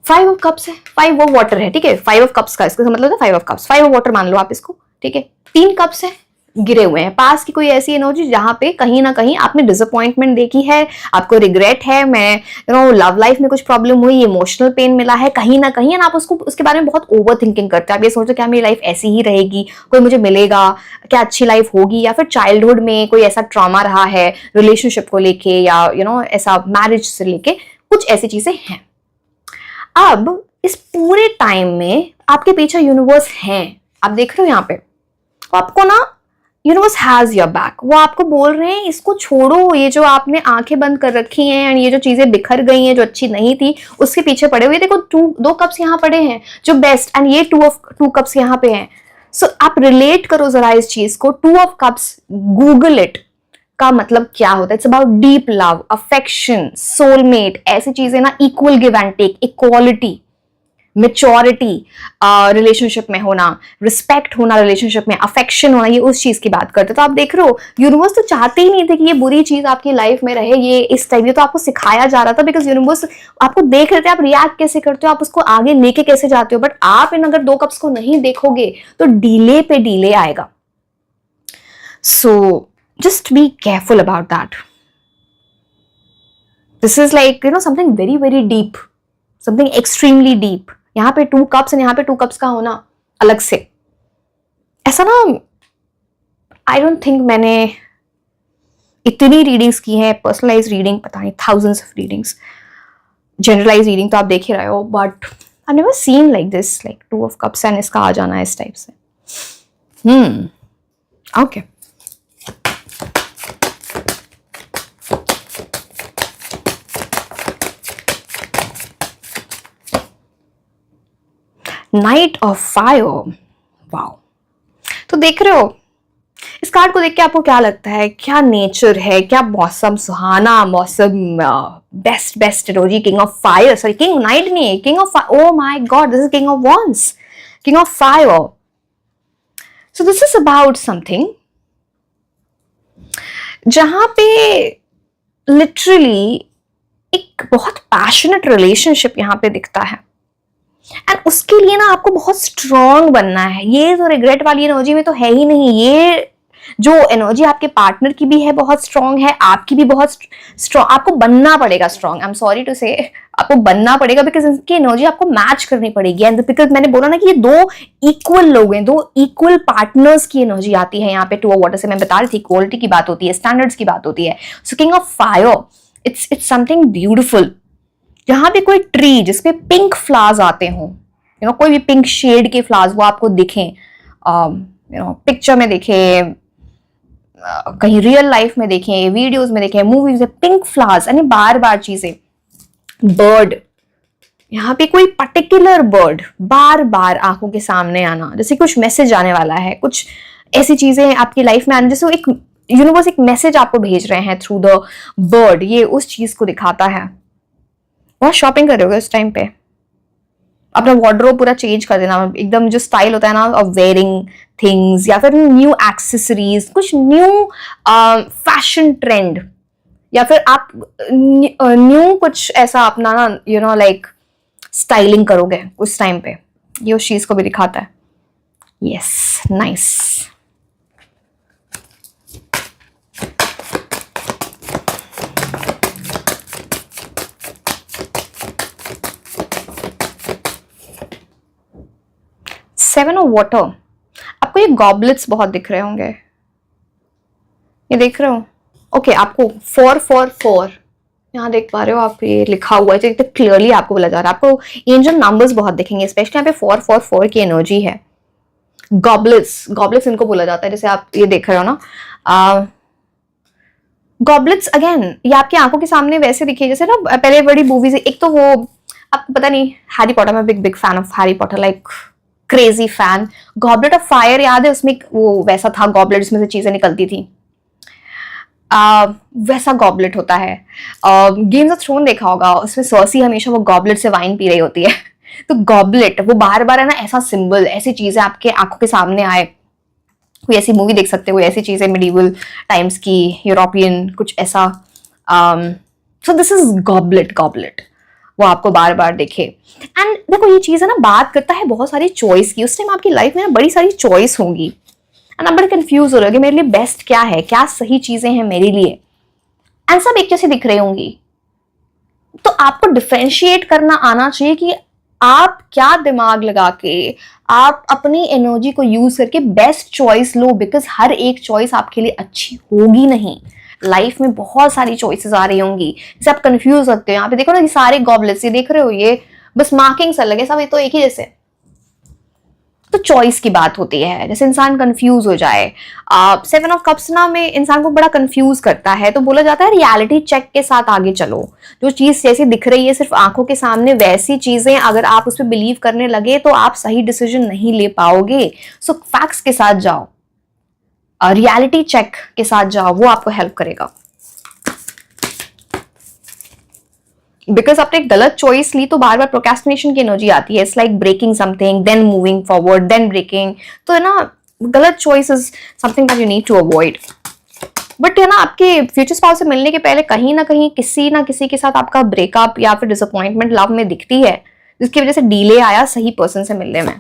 5 of cups है, 5 of water है, ठीक है, 5 of cups का इसका मतलब है 5 of cups, 5 of water मान लो आप इसको, ठीक है। 3 कप्स है, गिरे हुए हैं। पास की कोई ऐसी एनर्जी जहाँ पे कहीं ना कहीं आपने डिसअपॉइंटमेंट देखी है, आपको रिग्रेट है, मैं लव लाइफ में कुछ प्रॉब्लम हुई, इमोशनल पेन मिला है कहीं ना कहीं, आप उसको उसके बारे में बहुत ओवर थिंकिंग करते हैं। आप ये सोचते क्या मेरी लाइफ ऐसी ही रहेगी, कोई मुझे मिलेगा, क्या अच्छी लाइफ होगी, या फिर चाइल्डहुड में कोई ऐसा ट्रॉमा रहा है रिलेशनशिप को लेके, या ऐसा मैरिज से लेके कुछ ऐसी चीजें हैं। अब इस पूरे टाइम में आपके पीछे यूनिवर्स हैं, आप देख रहे हो यहाँ पे, तो आपको ना यूनिवर्स हैज योर बैक। वो आपको बोल रहे हैं इसको छोड़ो, ये जो आपने आंखें बंद कर रखी हैं एंड ये जो चीजें बिखर गई हैं जो अच्छी नहीं थी उसके पीछे पड़े हुए, देखो दो कप्स यहाँ पड़े हैं जो बेस्ट, एंड ये टू कप्स यहाँ पे हैं। सो आप रिलेट करो जरा इस चीज को, 2 ऑफ कप्स, गूगल इट का मतलब क्या होता है। It's about deep love, affection, soulmate, ऐसी चीजें ना, equal give and take, equality, maturity relationship में होना, रिस्पेक्ट होना रिलेशनशिप में, अफेक्शन होना, ये उस चीज की बात करते। तो आप देख रहे हो यूनिवर्स तो चाहते ही नहीं थे कि ये बुरी चीज आपकी लाइफ में रहे, ये इस टाइप, ये तो आपको सिखाया जा रहा था, बिकॉज यूनिवर्स आपको देख रहे थे आप रिएक्ट कैसे करते हो, आप उसको आगे लेके कैसे जाते हो। बट आप इन अगर 2 कप्स को नहीं देखोगे तो डिले पे डिले आएगा। सो just be careful about that. This is like something very very deep, something extremely deep. यहाँ पे 2 कप्स और यहाँ पे 2 कप्स का होना अलग से ऐसा ना, आई डोंट थिंक मैंने इतनी रीडिंग्स की हैं, पर्सनलाइज रीडिंग पता नहीं, thousands of readings, generalize reading तो आप देख ही रहे हो, but I never seen like this, like 2 of cups and इसका आ जाना इस टाइप से। Okay knight of fire, wow. तो देख रहे हो इस कार्ड को देख के आपको क्या लगता है, क्या नेचर है, क्या मौसम, सुहाना मौसम, best energy, king of fire, sorry king knight नहीं, king of, oh my God, this is king of wands, king of fire. So this is about something जहां पे लिटरली एक बहुत पैशनेट रिलेशनशिप यहां पे दिखता है, एंड उसके लिए ना आपको बहुत स्ट्रॉन्ग बनना है। ये तो रिग्रेट वाली एनर्जी में तो है ही नहीं, ये जो एनर्जी आपके पार्टनर की भी है बहुत स्ट्रॉन्ग है, आपकी भी बहुत स्ट्रॉन्ग, आपको बनना पड़ेगा strong, I am sorry to say, आपको बनना पड़ेगा, बिकॉज इनकी एनर्जी आपको मैच करनी पड़ेगी। एंड बिकॉज मैंने बोला ना कि ये 2 इक्वल लोग हैं, 2 इक्वल पार्टनर्स की एनर्जी आती है यहाँ पे 2 ऑफ वाटर से। मैं बता रही थी क्वालिटी की बात होती है, स्टैंडर्ड्स की बात होती है। So king of fire, it's something beautiful. जहां पे कोई ट्री जिसपे पिंक फ्लावर्स आते हों, कोई भी पिंक शेड के फ्लावर्स वो आपको दिखें, पिक्चर में देखें, कहीं रियल लाइफ में देखें, वीडियोस में देखें, मूवीज में, पिंक फ्लावर्स, यानी बार बार चीजें, बर्ड, यहाँ पे कोई पर्टिकुलर बर्ड बार बार आंखों के सामने आना, जैसे कुछ मैसेज आने वाला है, कुछ ऐसी चीजें आपकी लाइफ में आने, जैसे एक यूनिवर्स एक मैसेज आपको भेज रहे हैं थ्रू द बर्ड, ये उस चीज को दिखाता है। बहुत शॉपिंग कर रहे हो इस टाइम पे, अपना वार्डरोब पूरा चेंज कर देना, एकदम जो स्टाइल होता है ना ऑफ वेयरिंग थिंग्स, या फिर न्यू एक्सेसरीज, कुछ न्यू फैशन ट्रेंड, या फिर आप न्यू कुछ ऐसा अपना ना लाइक स्टाइलिंग करोगे उस टाइम पे, ये उस चीज को भी दिखाता है। Yes, nice. Seven of water, आपको ये गॉबलेट्स बहुत दिख रहे होंगे, ये देख रहे हो? ओके, आपको 444 यहाँ देख पा रहे हो आप, ये लिखा हुआ है, तो क्लियरली आपको बोला जा रहा है। आपको एंजल नंबर्स बहुत दिखेंगे, स्पेशली यहाँ पे 444 की एनर्जी है। गॉबलेट्स इनको बोला जाता है, जैसे आप ये देख रहे हो ना, गॉबलेट्स अगेन ये आपकी आंखों के सामने वैसे दिखे जैसे ना पहले बड़ी मूवीज, एक तो वो आपको पता नहीं, हैरी पॉटर, मैं big fan of Harry Potter, like crazy fan. Goblet of fire याद है, उसमें वो वैसा था गॉबलेट जिसमें से चीजें निकलती थी, वैसा गॉबलेट होता है। गेम्स ऑफ थ्रोन देखा होगा, उसमें सर्सी हमेशा वो गॉबलेट से वाइन पी रही होती है तो गॉबलेट वो बार बार है ना, ऐसा सिंबल, ऐसी चीजें आपके आंखों के सामने आए, कोई ऐसी मूवी देख सकते हो, ऐसी चीजें मिडीवल टाइम्स की, यूरोपियन कुछ ऐसा। सो दिस इज गॉबलेट, वो आपको बार बार दिखे। एंड देखो ये चीज है ना, बात करता है बहुत सारी चॉइस की, उस टाइम आपकी लाइफ में ना बड़ी सारी चॉइस होंगी, एंड आप बड़े कंफ्यूज हो रहे हो कि मेरे लिए बेस्ट क्या है, क्या सही चीजें हैं मेरे लिए, एंड सब एक जैसे दिख रही होंगी। तो आपको डिफरेंशिएट करना आना चाहिए कि आप क्या दिमाग लगा के आप अपनी एनर्जी को यूज करके बेस्ट चॉइस लो, बिकॉज हर एक चॉइस आपके लिए अच्छी होगी नहीं। लाइफ में बहुत सारी चॉइसेस आ रही होंगी, जैसे आप कंफ्यूज होते हो। यहाँ पे देखो ना, ये सारे गॉबलेट्स ये देख रहे हो, ये बस मार्किंग्स अलग है, सब ये तो एक ही जैसे। तो चॉइस की बात होती है, जैसे इंसान कंफ्यूज हो जाए। 7 ऑफ कप्स ना में इंसान को बड़ा कंफ्यूज करता है, तो बोला जाता है रियलिटी चेक के साथ आगे चलो। जो चीज जैसी दिख रही है सिर्फ आंखों के सामने, वैसी चीजें अगर आप उस पर बिलीव करने लगे तो आप सही डिसीजन नहीं ले पाओगे। सो फैक्ट्स के साथ जाओ, रियलिटी चेक के साथ जाओ, वो आपको हेल्प करेगा। बिकॉज आपने एक गलत चॉइस ली तो बार बार प्रोक्रेस्टिनेशन की एनर्जी आती है। It's like breaking something, then moving forward, then breaking. तो है ना, गलत choice is something that you need to avoid. But है ना, आपके फ्यूचर स्पाउस से मिलने के पहले कहीं ना कहीं किसी ना किसी के साथ आपका ब्रेकअप या फिर डिसअपॉइंटमेंट लव में दिखती है, जिसकी वजह से डिले आया सही पर्सन से मिलने में।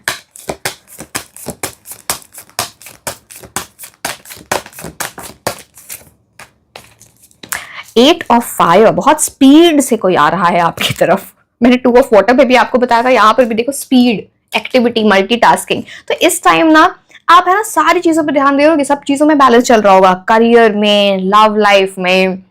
8 ऑफ फायर, बहुत स्पीड से कोई आ रहा है आपकी तरफ। मैंने 2 ऑफ वाटर पे भी आपको बताया था, यहाँ पर भी देखो स्पीड, एक्टिविटी, मल्टीटास्किंग। तो इस टाइम ना आप है ना सारी चीजों पे ध्यान दे रहे हो, सब चीजों में बैलेंस चल रहा होगा, करियर में, लव लाइफ में,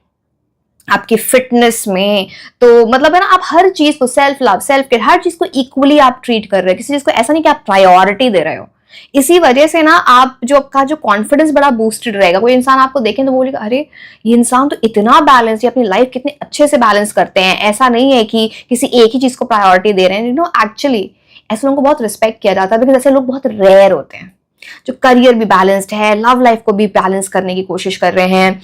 आपकी फिटनेस में। तो मतलब है ना, आप हर चीज को, सेल्फ लव, सेल्फ केयर, हर चीज को इक्वली आप ट्रीट कर रहे हो, किसी चीज को ऐसा नहीं कि आप प्रायोरिटी दे रहे हो। इसी वजह से ना आप जो आपका जो कॉन्फिडेंस बड़ा बूस्टेड रहेगा। कोई इंसान आपको देखें तो बोलेगा अरे ये इंसान तो इतना बैलेंस, ये अपनी लाइफ कितने अच्छे से बैलेंस करते हैं। ऐसा नहीं है कि किसी एक ही चीज को प्रायोरिटी दे रहे हैं। यू नो, एक्चुअली ऐसे लोगों को बहुत रिस्पेक्ट किया जाता है, बिकॉज ऐसे लोग बहुत रेयर होते हैं जो करियर भी बैलेंस्ड है, लव लाइफ को भी बैलेंस करने की कोशिश कर रहे हैं।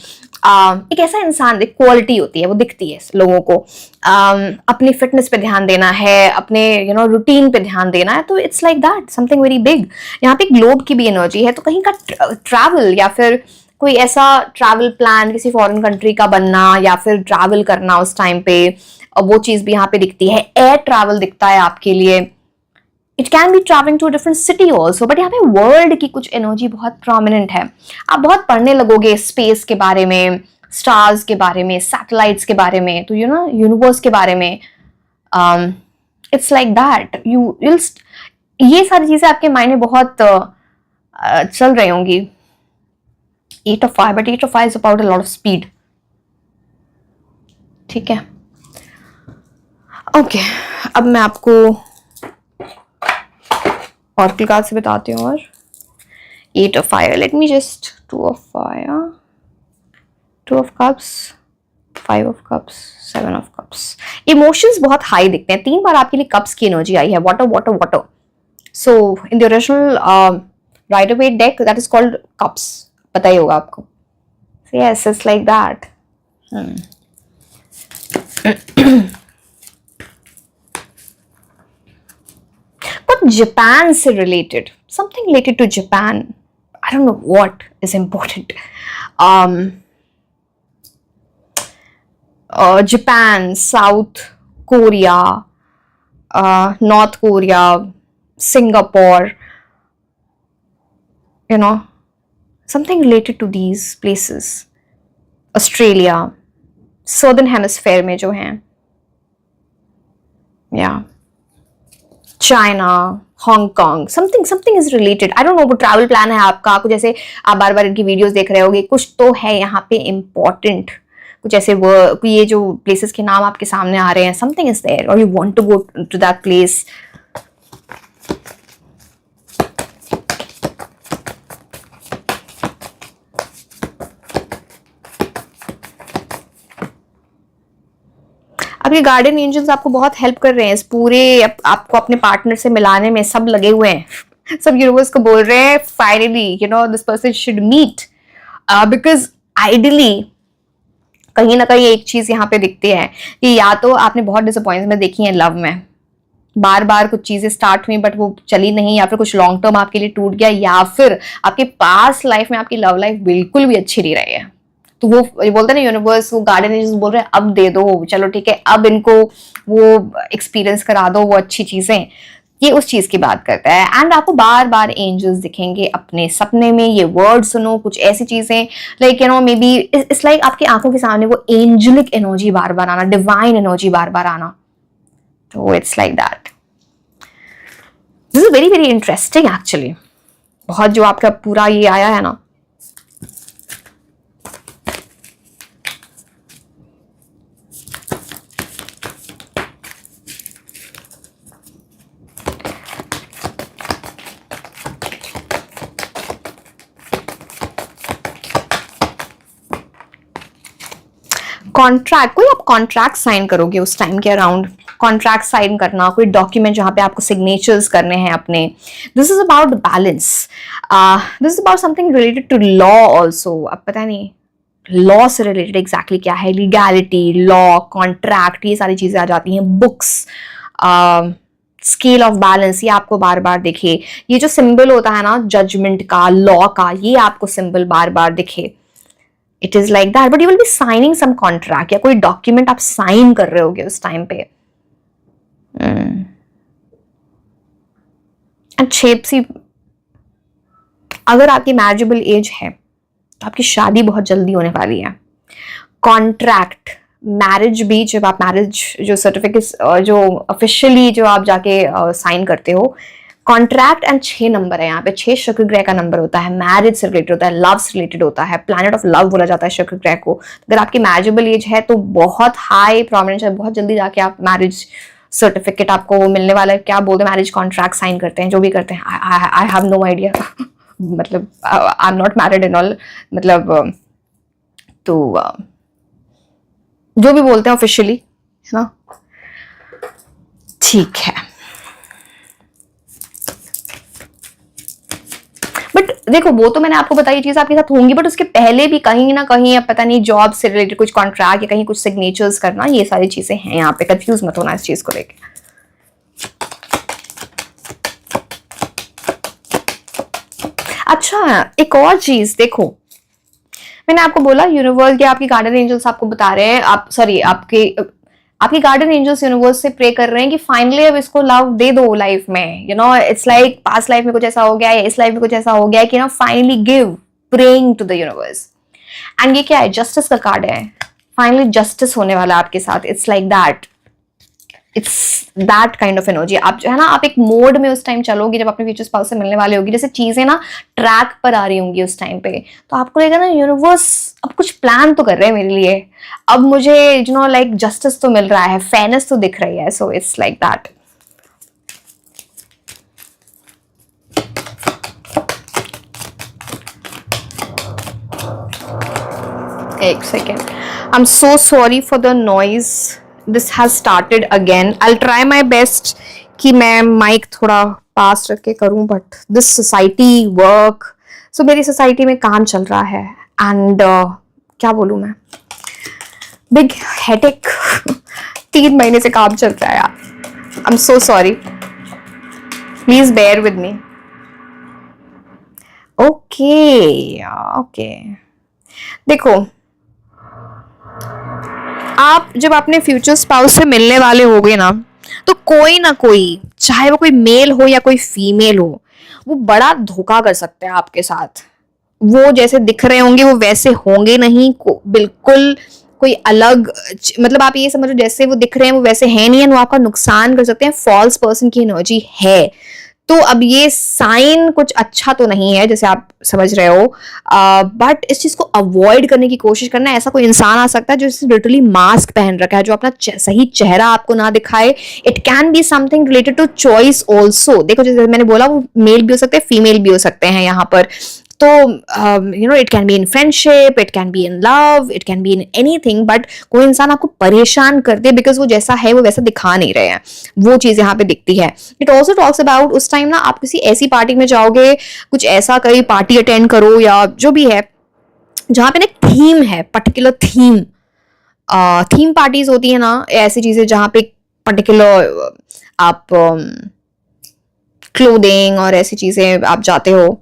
एक ऐसा इंसान, एक क्वालिटी होती है, वो दिखती है लोगों को। अपनी फिटनेस पे ध्यान देना है, अपने रूटीन पे ध्यान देना है, तो it's like that, something very big. यहाँ पे ग्लोब की भी एनर्जी है, तो कहीं का ट्रैवल या फिर कोई ऐसा ट्रैवल प्लान, किसी फॉरेन कंट्री का बनना या फिर ट्रैवल करना उस टाइम पे, वो चीज भी यहाँ पे दिखती है। एयर ट्रैवल दिखता है आपके लिए। It can be travelling to different city also, but यहाँ पे वर्ल्ड की कुछ एनर्जी बहुत प्रोमिनेंट है। आप बहुत पढ़ने लगोगे स्पेस के बारे में, स्टार्स के बारे में, सैटेलाइट्स के बारे में, तो यूनिवर्स के बारे में। इट्स लाइक दैट ये सारी चीजें आपके माइंड में बहुत चल रही होंगी। 8 of fire, but 8 of fire is about a lot of speed. ठीक है, ओके। अब मैं आपको ऑरेकल कार्ड से बताती हूँ। और 8 of fire, let me just 2 of fire, 2 of cups, 5 of cups, 7 of cups. Emotions बहुत हाई दिखते हैं। 3 बार आपके लिए कप्स की एनर्जी आई है, water water water. So in the original Rider Waite deck that is called cups, पता ही होगा आपको। Yes, it's like that. But Japan से related, something related to Japan. I don't know what is important. Japan, South Korea, North Korea, Singapore, something related to these places. Australia, Southern Hemisphere में जो हैं, yeah. China, Hong Kong, something is related. I don't no, वो travel plan है आपका, कुछ ऐसे आप बार बार इनकी वीडियोस देख रहे होगे, कुछ तो है यहाँ पे इम्पोर्टेंट। कुछ ऐसे वो ये जो प्लेसेस के नाम आपके सामने आ रहे हैं, समथिंग इज देयर और you want to go to that place. आपके गार्डियन एंजल्स आपको बहुत हेल्प कर रहे हैं इस पूरे आपको अपने पार्टनर से मिलाने में, सब लगे हुए हैं। सब यूनिवर्स को बोल रहे हैं finally this person should meet, because ideally कहीं ना कहीं एक चीज यहाँ पे दिखती है कि या तो आपने बहुत डिसअपॉइंटमेंट देखी है लव में, बार बार कुछ चीजें स्टार्ट हुई बट वो चली नहीं, या फिर कुछ लॉन्ग टर्म आपके लिए टूट गया, या फिर आपके पास लाइफ में आपकी लव लाइफ बिल्कुल भी अच्छी नहीं रही है। तो वो बोलते हैं ना यूनिवर्स, वो गार्डन एंजल्स बोल रहे हैं अब दे दो, चलो ठीक है, अब इनको वो एक्सपीरियंस करा दो वो अच्छी चीजें। ये उस चीज की बात करता है। एंड आपको बार बार एंजल्स दिखेंगे अपने सपने में। ये वर्ड सुनो, कुछ ऐसी चीजें like may be it's like आपकी आंखों के सामने वो एंजलिक एनर्जी बार बार आना, डिवाइन एनर्जी बार बार आना। तो it's like that. This is very very interesting actually. बहुत जो आपका पूरा ये आया है ना, कॉन्ट्रैक्ट, कोई आप कॉन्ट्रैक्ट साइन करोगे उस टाइम के अराउंड। कॉन्ट्रैक्ट साइन करना, कोई डॉक्यूमेंट जहां पे आपको सिग्नेचर्स करने हैं अपने। This is about balance, this is about something related to law also. अब पता नहीं लॉ से रिलेटेड एग्जैक्टली क्या है, लीगैलिटी, लॉ, कॉन्ट्रैक्ट, ये सारी चीजें आ जाती हैं। बुक्स, स्केल ऑफ बैलेंस, ये आपको बार बार दिखे। ये जो सिंबल होता है ना जजमेंट का, लॉ का, ये आपको सिंबल बार बार दिखे। It is like that, but you will be signing some contract या कोई डॉक्यूमेंट आप साइन कर रहे होगे उस टाइम पे। अच्छे सी, अगर आपकी मैरिजेबल एज है तो आपकी शादी बहुत जल्दी होने वाली है। कॉन्ट्रैक्ट, मैरिज भी, जब आप मैरिज जो सर्टिफिकेट जो ऑफिशियली जो आप जाके साइन करते हो, कॉन्ट्रैक्ट एंड 6 नंबर है यहाँ पे। 6 शुक्र ग्रह का नंबर होता है, मैरिज से रिलेटेड होता है, लव से रिलेटेड होता है, प्लैनेट ऑफ लव बोला जाता है शुक्र ग्रह को। अगर आपकी मैरिजेबल एज है तो बहुत हाई प्रोमिनेंस है, बहुत जल्दी जाके आप मैरिज सर्टिफिकेट आपको वो मिलने वाला है। क्या बोलते हैं, मैरिज कॉन्ट्रैक्ट साइन करते हैं, जो भी करते हैं। आई हैव नो आइडिया मतलब I am not married and all, मतलब तो जो भी बोलते हैं ऑफिशियली, है ना, ठीक है। बट देखो, वो तो मैंने आपको बताई चीज आपके साथ होंगी, बट उसके पहले भी कहीं ना कहीं, अब पता नहीं जॉब से रिलेटेड कुछ कॉन्ट्रैक्ट या कहीं कुछ सिग्नेचर्स करना, ये सारी चीजें हैं यहाँ पे। कंफ्यूज मत होना इस चीज को लेके। अच्छा, एक और चीज देखो, मैंने आपको बोला यूनिवर्स के आपकी गार्डन एंजल्स आपको बता रहे हैं, आप सॉरी आपकी गार्डन एंजल्स यूनिवर्स से प्रे कर रहे हैं कि फाइनली अब इसको लव दे दो लाइफ में। You know, it's like past life में कुछ ऐसा हो गया है, इस लाइफ में कुछ ऐसा हो गया है कि ना finally give, praying to the universe. And ये क्या है, जस्टिस का कार्ड है। फाइनली जस्टिस होने वाला है आपके साथ। It's like that, it's that kind of energy. आप जो है ना, आप एक मोड में उस टाइम चलोगे जब अपने फ्यूचर स्पाउस से मिलने वाले होगी, जैसे चीजें ना ट्रैक पर आ रही होंगी उस टाइम पे, तो आपको लगेगा ना यूनिवर्स अब कुछ प्लान तो कर रहे हैं मेरे लिए, अब मुझे यू नो लाइक जस्टिस तो मिल रहा है, फेयरनेस तो दिख रही है। So it's like that. एक second, I am so sorry for the noise, this has started again. I try my best कि मैं माइक थोड़ा पास रख के करूं, but this society work, so मेरी सोसाइटी में काम चल रहा है एंड क्या बोलूं मैं, बिग हेडेक 3 महीने से काम चल रहा है यार। I am so sorry, please bear with me. Okay okay, देखो आप जब अपने फ्यूचर स्पाउस से मिलने वाले होगे ना, तो कोई ना कोई, चाहे वो कोई मेल हो या कोई फीमेल हो, वो बड़ा धोखा कर सकते हैं आपके साथ। वो जैसे दिख रहे होंगे वो वैसे होंगे नहीं, बिल्कुल कोई अलग, मतलब आप ये समझो जैसे वो दिख रहे हैं वो वैसे है नहीं है, वो आपका नुकसान कर सकते हैं। फॉल्स पर्सन की एनर्जी है। तो अब ये साइन कुछ अच्छा तो नहीं है, जैसे आप समझ रहे हो, बट इस चीज को अवॉइड करने की कोशिश करना। ऐसा कोई इंसान आ सकता है जो लिटरली मास्क पहन रखा है, जो अपना सही चेहरा आपको ना दिखाए। It can be something related to choice also. देखो जैसे मैंने बोला, वो मेल भी हो सकते हैं, फीमेल भी हो सकते हैं यहाँ पर। तो you know, it can be in friendship, it can be in love, it can be in anything, but कोई इंसान आपको परेशान कर दे बिकॉज वो जैसा है वो वैसा दिखा नहीं रहे हैं, वो चीज यहाँ पे दिखती है। इट ऑल्सो टॉक्स अबाउट उस टाइम ना आप किसी ऐसी पार्टी में जाओगे, कुछ ऐसा कहीं पार्टी अटेंड करो या जो भी है, जहाँ पे ना थीम है, पर्टिकुलर थीम। थीम पार्टीज होती है ना, ऐसी चीजें जहाँ पे पर्टिकुलर आप क्लोथिंग और ऐसी चीजें आप जाते हो,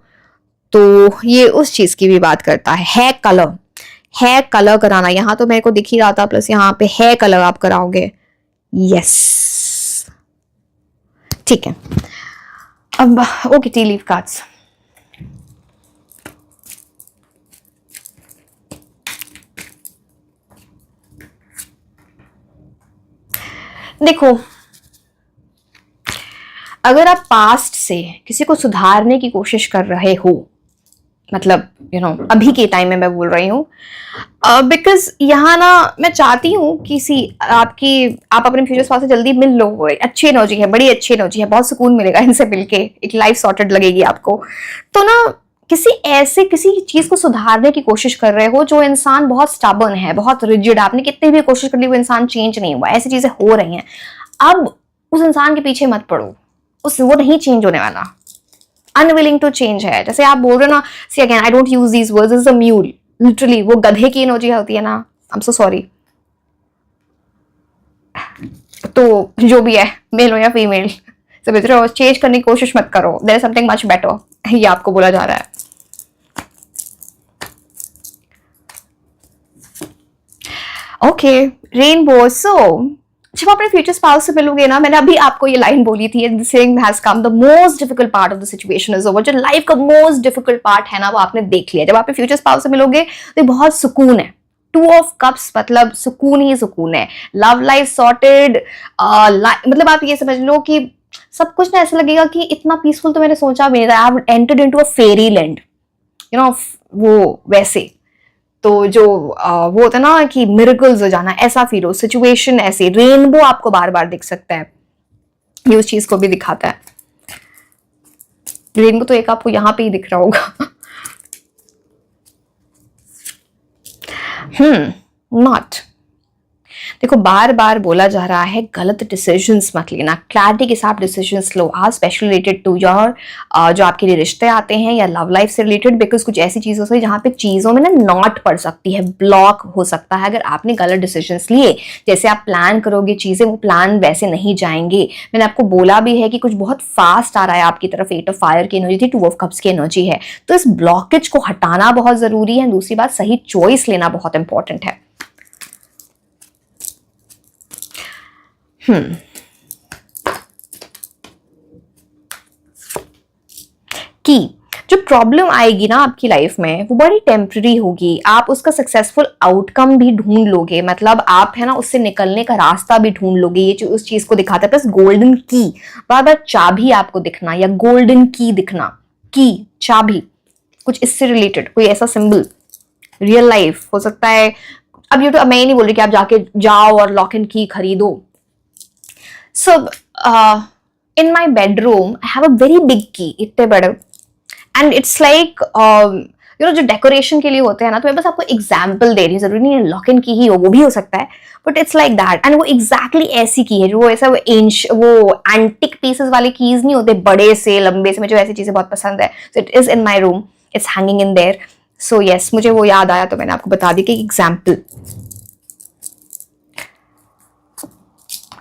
तो ये उस चीज की भी बात करता है। हेयर कलर कराना, यहाँ तो मेरे को दिख ही रहा था, प्लस यहाँ पे हेयर कलर आप कराओगे। यस, ठीक है। अब ओके, टी लीफ कार्ड्स। देखो, अगर आप पास्ट से किसी को सुधारने की कोशिश कर रहे हो, मतलब अभी के टाइम में मैं बोल रही हूँ, बिकॉज यहाँ ना मैं चाहती हूँ किसी आप अपने फ्यूचर स्पाउस से जल्दी मिल लो। अच्छी एनर्जी है, बड़ी अच्छी एनर्जी है, बहुत सुकून मिलेगा इनसे मिलके, एक लाइफ सॉर्टेड लगेगी आपको। तो ना किसी चीज को सुधारने की कोशिश कर रहे हो, जो इंसान बहुत स्टबर्न है, बहुत रिजिड, आपने कितनी भी कोशिश कर ली वो इंसान चेंज नहीं हुआ, ऐसी चीजें हो रही हैं। अब उस इंसान के पीछे मत पड़ो, वो नहीं चेंज होने वाला, अनविलिंग टू चेंज है। जैसे आप बोल रहे हो ना, see again I don't use these words, is a mule, literally वो गधे की एनर्जी होती है ना, आई एम सो सॉरी। तो जो भी है, मेल हो या फीमेल, समझ रहे हो, चेंज करने की कोशिश मत करो, there is something much better, ये आपको बोला जा रहा है। Okay, rainbow. सो जब अपने फ्यूचर स्पाउस से मिलोगे ना, मैंने अभी आपको ये लाइन बोली थी, the thing has come, the most difficult part of the situation is over. जो लाइफ का मोस्ट डिफिकल्ट पार्ट है ना, वो आपने देख लिया। जब आप फ्यूचर स्पाउस से मिलोगे तो बहुत सुकून है। 2 ऑफ कप्स मतलब सुकून ही सुकून है, लव लाइफ सॉर्टेड, मतलब आप ये समझ लो कि सब कुछ ना ऐसा लगेगा कि इतना पीसफुल तो मैंने सोचा भी नहीं था। I have entered into a Pheri land, वो वैसे। तो जो वो होता है ना कि मिरेकल्स हो जाना, ऐसा फील हो, सिचुएशन ऐसी, रेनबो आपको बार बार दिख सकता है, ये उस चीज को भी दिखाता है। रेनबो तो एक आपको यहां पे ही दिख रहा होगा। नॉट। देखो, बार बार बोला जा रहा है गलत डिसीजंस मत लेना, क्लैरिटी के साथ डिसीजंस लो, आज स्पेशली रिलेटेड टू योर जो आपके लिए रिश्ते आते हैं या लव लाइफ से रिलेटेड, बिकॉज कुछ ऐसी चीज़ हो सकती है जहाँ पे चीज़ों में ना नॉट पड़ सकती है, ब्लॉक हो सकता है अगर आपने गलत डिसीजंस लिए। जैसे आप प्लान करोगे चीज़ें, वो प्लान वैसे नहीं जाएंगे। मैंने आपको बोला भी है कि कुछ बहुत फास्ट आ रहा है आपकी तरफ, 8 ऑफ फायर की एनर्जी थी, 2 ऑफ कप्स की एनर्जी है, तो इस ब्लॉकेज को हटाना बहुत जरूरी है। दूसरी बात, सही चॉइस लेना बहुत इंपॉर्टेंट है। कि जो प्रॉब्लम आएगी ना आपकी लाइफ में, वो बड़ी टेम्पररी होगी, आप उसका सक्सेसफुल आउटकम भी ढूंढ लोगे, मतलब आप है ना उससे निकलने का रास्ता भी ढूंढ लोगे। ये उस चीज को दिखाता है। प्लस गोल्डन की, बार बार चाबी आपको दिखना या गोल्डन की दिखना, की चाबी, कुछ इससे रिलेटेड कोई ऐसा सिंबल, रियल लाइफ हो सकता है। अब ये तो मैं नहीं बोल रही कि आप जाके जाओ और लॉक एंड की खरीदो। So, in my bedroom, I have a very big key, इतने बड़े, and it's like, जो डेकोरेशन के लिए होते हैं ना, तो मैं बस आपको एग्जाम्पल दे रही हूँ, जरूरी नहीं है लॉक एंड की ही हो, वो भी हो सकता है, but it's like that. And वो एग्जैक्टली ऐसी की है, जो ऐसा वो एंटिक पीसेस वाले कीज नहीं होते, बड़े से लंबे से, मुझे ऐसी चीजें बहुत पसंद है। So it is in my room, it's hanging in their. So yes, मुझे वो याद आया तो मैंने आपको बता दी कि एग्जाम्पल।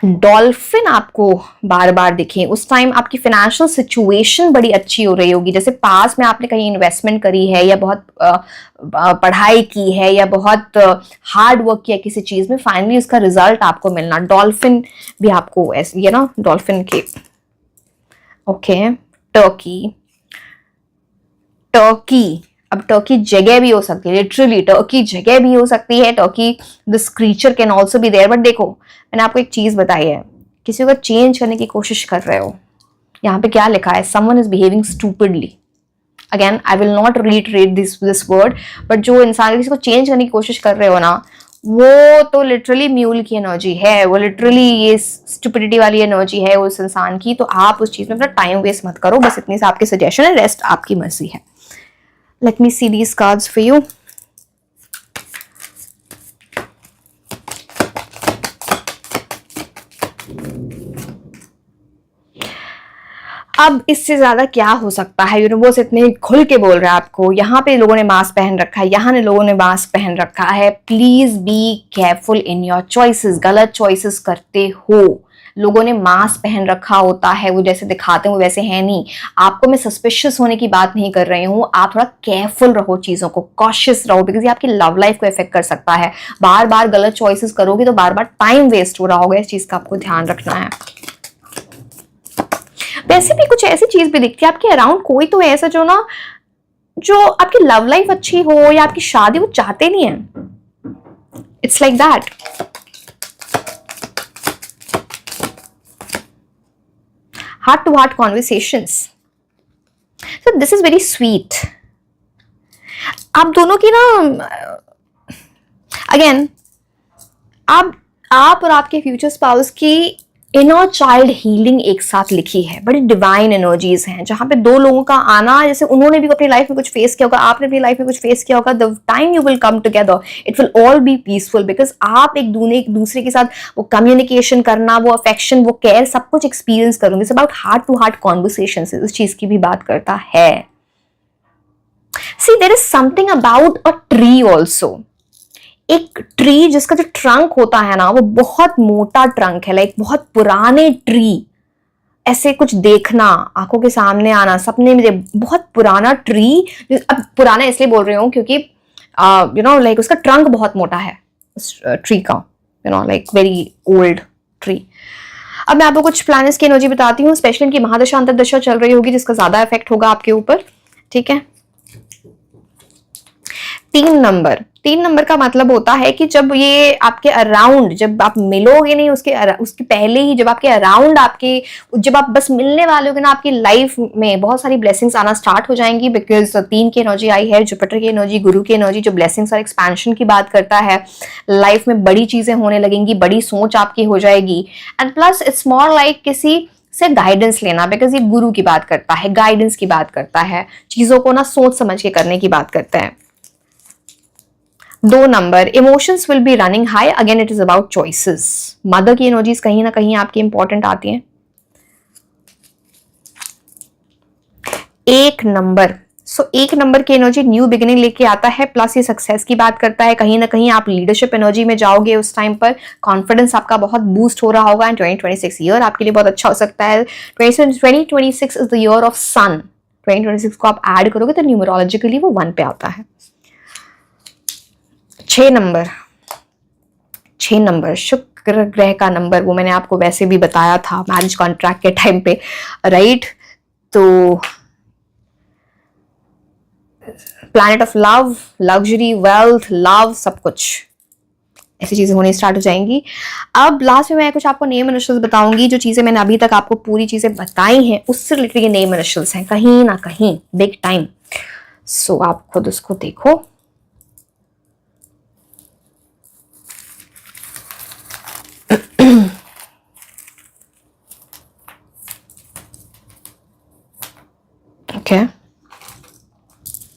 डॉल्फिन आपको बार बार दिखे, उस टाइम आपकी फाइनेंशियल सिचुएशन बड़ी अच्छी हो रही होगी। जैसे पास में आपने कहीं इन्वेस्टमेंट करी है या बहुत पढ़ाई की है या बहुत हार्ड वर्क किया किसी चीज में, फाइनली उसका रिजल्ट आपको मिलना। डॉल्फिन भी आपको ऐसे, ये ना डॉल्फिन के। Okay, Turkey. टर्की, अब टर्की जगह भी हो सकती है, लिटरली टर्की जगह भी हो सकती है। Turkey this creature can also be there. But देखो, मैंने आपको एक चीज बताई है, किसी को चेंज करने की कोशिश कर रहे हो, यहाँ पे क्या लिखा है, someone is behaving stupidly. Again I will not retreat this word, but जो इंसान किसी को चेंज करने की कोशिश कर रहे हो ना, वो तो लिटरली म्यूल की एनर्जी है, वो लिटरली ये स्टुपिडिटी वाली एनर्जी है उस इंसान की। तो आप उस चीज में अपना टाइम वेस्ट मत करो, बस इतनी सी आपकी सजेशन है, रेस्ट आपकी मर्जी है। Let me see these cards for you. अब इससे ज्यादा क्या हो सकता है? यूनिवर्स इतने खुल के बोल रहा है आपको, यहाँ पे लोगों ने मास्क पहन रखा है, यहाँ ने लोगों ने मास्क पहन रखा है। Please be careful in your choices. गलत चॉइसेस करते हो, लोगों ने मास्क पहन रखा होता है, वो जैसे दिखाते हैं वो वैसे है नहीं। आपको मैं सस्पिशियस होने की बात नहीं कर रही हूँ, आप थोड़ा केयरफुल रहो, चीजों को कॉशियस रहो, बिकॉज ये आपकी लव लाइफ को इफेक्ट कर सकता है। बार बार गलत चॉइसेस करोगे तो बार बार टाइम वेस्ट हो रहा होगा, इस चीज का आपको ध्यान रखना है। वैसे भी कुछ ऐसी चीज भी दिखती है आपके अराउंड, कोई तो है ऐसा जो ना, जो आपकी लव लाइफ अच्छी हो या आपकी शादी वो चाहते नहीं है. It's like that. Heart to heart conversations. So this is very sweet. आप दोनों की ना, अगेन, आप और आपके फ्यूचर स्पाउस की इनर चाइल्ड हीलिंग एक साथ लिखी है. बड़ी डिवाइन एनर्जीज हैं जहां पे दो लोगों का आना, जैसे उन्होंने भी अपनी लाइफ में कुछ फेस किया होगा, आपने अपनी लाइफ में कुछ फेस किया होगा. The time you will come together it will all be peaceful, because आप एक दूसरे के साथ वो कम्युनिकेशन करना, वो अफेक्शन, वो केयर, सब कुछ एक्सपीरियंस करोगे. It's about heart to heart conversations. इस चीज की भी बात करता है. See there is something about a tree also. एक ट्री जिसका जो ट्रंक होता है ना वो बहुत मोटा ट्रंक है, लाइक बहुत पुराने ट्री. ऐसे कुछ देखना, आंखों के सामने आना, सपने में बहुत पुराना ट्री. अब पुराना इसलिए बोल रही हूँ क्योंकि यू नो लाइक उसका ट्रंक बहुत मोटा है उस ट्री का, you know like very old tree. अब मैं आपको कुछ प्लैनेट्स की एनर्जी बताती हूँ, स्पेशली इनकी महादशा अंतर्दशा चल रही होगी जिसका ज्यादा इफेक्ट होगा आपके ऊपर. ठीक है. 3 नंबर का मतलब होता है कि जब ये आपके अराउंड, जब आप मिलोगे नहीं उसके पहले ही, जब आपके अराउंड, जब आप बस मिलने वाले होगे ना, आपकी लाइफ में बहुत सारी ब्लेसिंग्स आना स्टार्ट हो जाएंगी. बिकॉज 3 की एनर्जी आई है, जुपिटर की एनर्जी, गुरु की एनर्जी, जो ब्लेसिंग्स और एक्सपेंशन की बात करता है. लाइफ में बड़ी चीजें होने लगेंगी, बड़ी सोच आपकी हो जाएगी. And plus it's more like किसी से गाइडेंस लेना, बिकॉज ये गुरु की बात करता है, गाइडेंस की बात करता है, चीजों को ना सोच समझ के करने की बात करता है. 2 number, emotions will be running high. Again it is about choices. Mother की एनर्जीज कहीं ना कहीं आपकी इंपॉर्टेंट आती हैं. 1 नंबर, सो 1 नंबर की एनर्जी न्यू बिगिनिंग लेके आता है, प्लस ये सक्सेस की बात करता है. कहीं ना कहीं आप लीडरशिप एनर्जी में जाओगे उस टाइम पर. कॉन्फिडेंस आपका बहुत बूस्ट हो रहा होगा. एंड 2026 ईयर आपके लिए बहुत अच्छा हो सकता है. 2026 इज द ईयर ऑफ सन. 2026 को आप ऐड करोगे तो न्यूमरोलॉजिकली वो 1 पे आता है. 6 नंबर शुक्र ग्रह का नंबर, वो मैंने आपको वैसे भी बताया था मैरिज कॉन्ट्रैक्ट के टाइम पे, राइट. तो planet of love, luxury, wealth, love, सब कुछ ऐसी चीजें होनी स्टार्ट हो जाएंगी. अब लास्ट में मैं कुछ आपको नेम इनिशियल्स बताऊंगी. जो चीजें मैंने अभी तक आपको पूरी चीजें बताई हैं उससे रिलेटेड ये नेम इनिशियल्स हैं कहीं ना कहीं, बिग टाइम. सो आप खुद उसको देखो.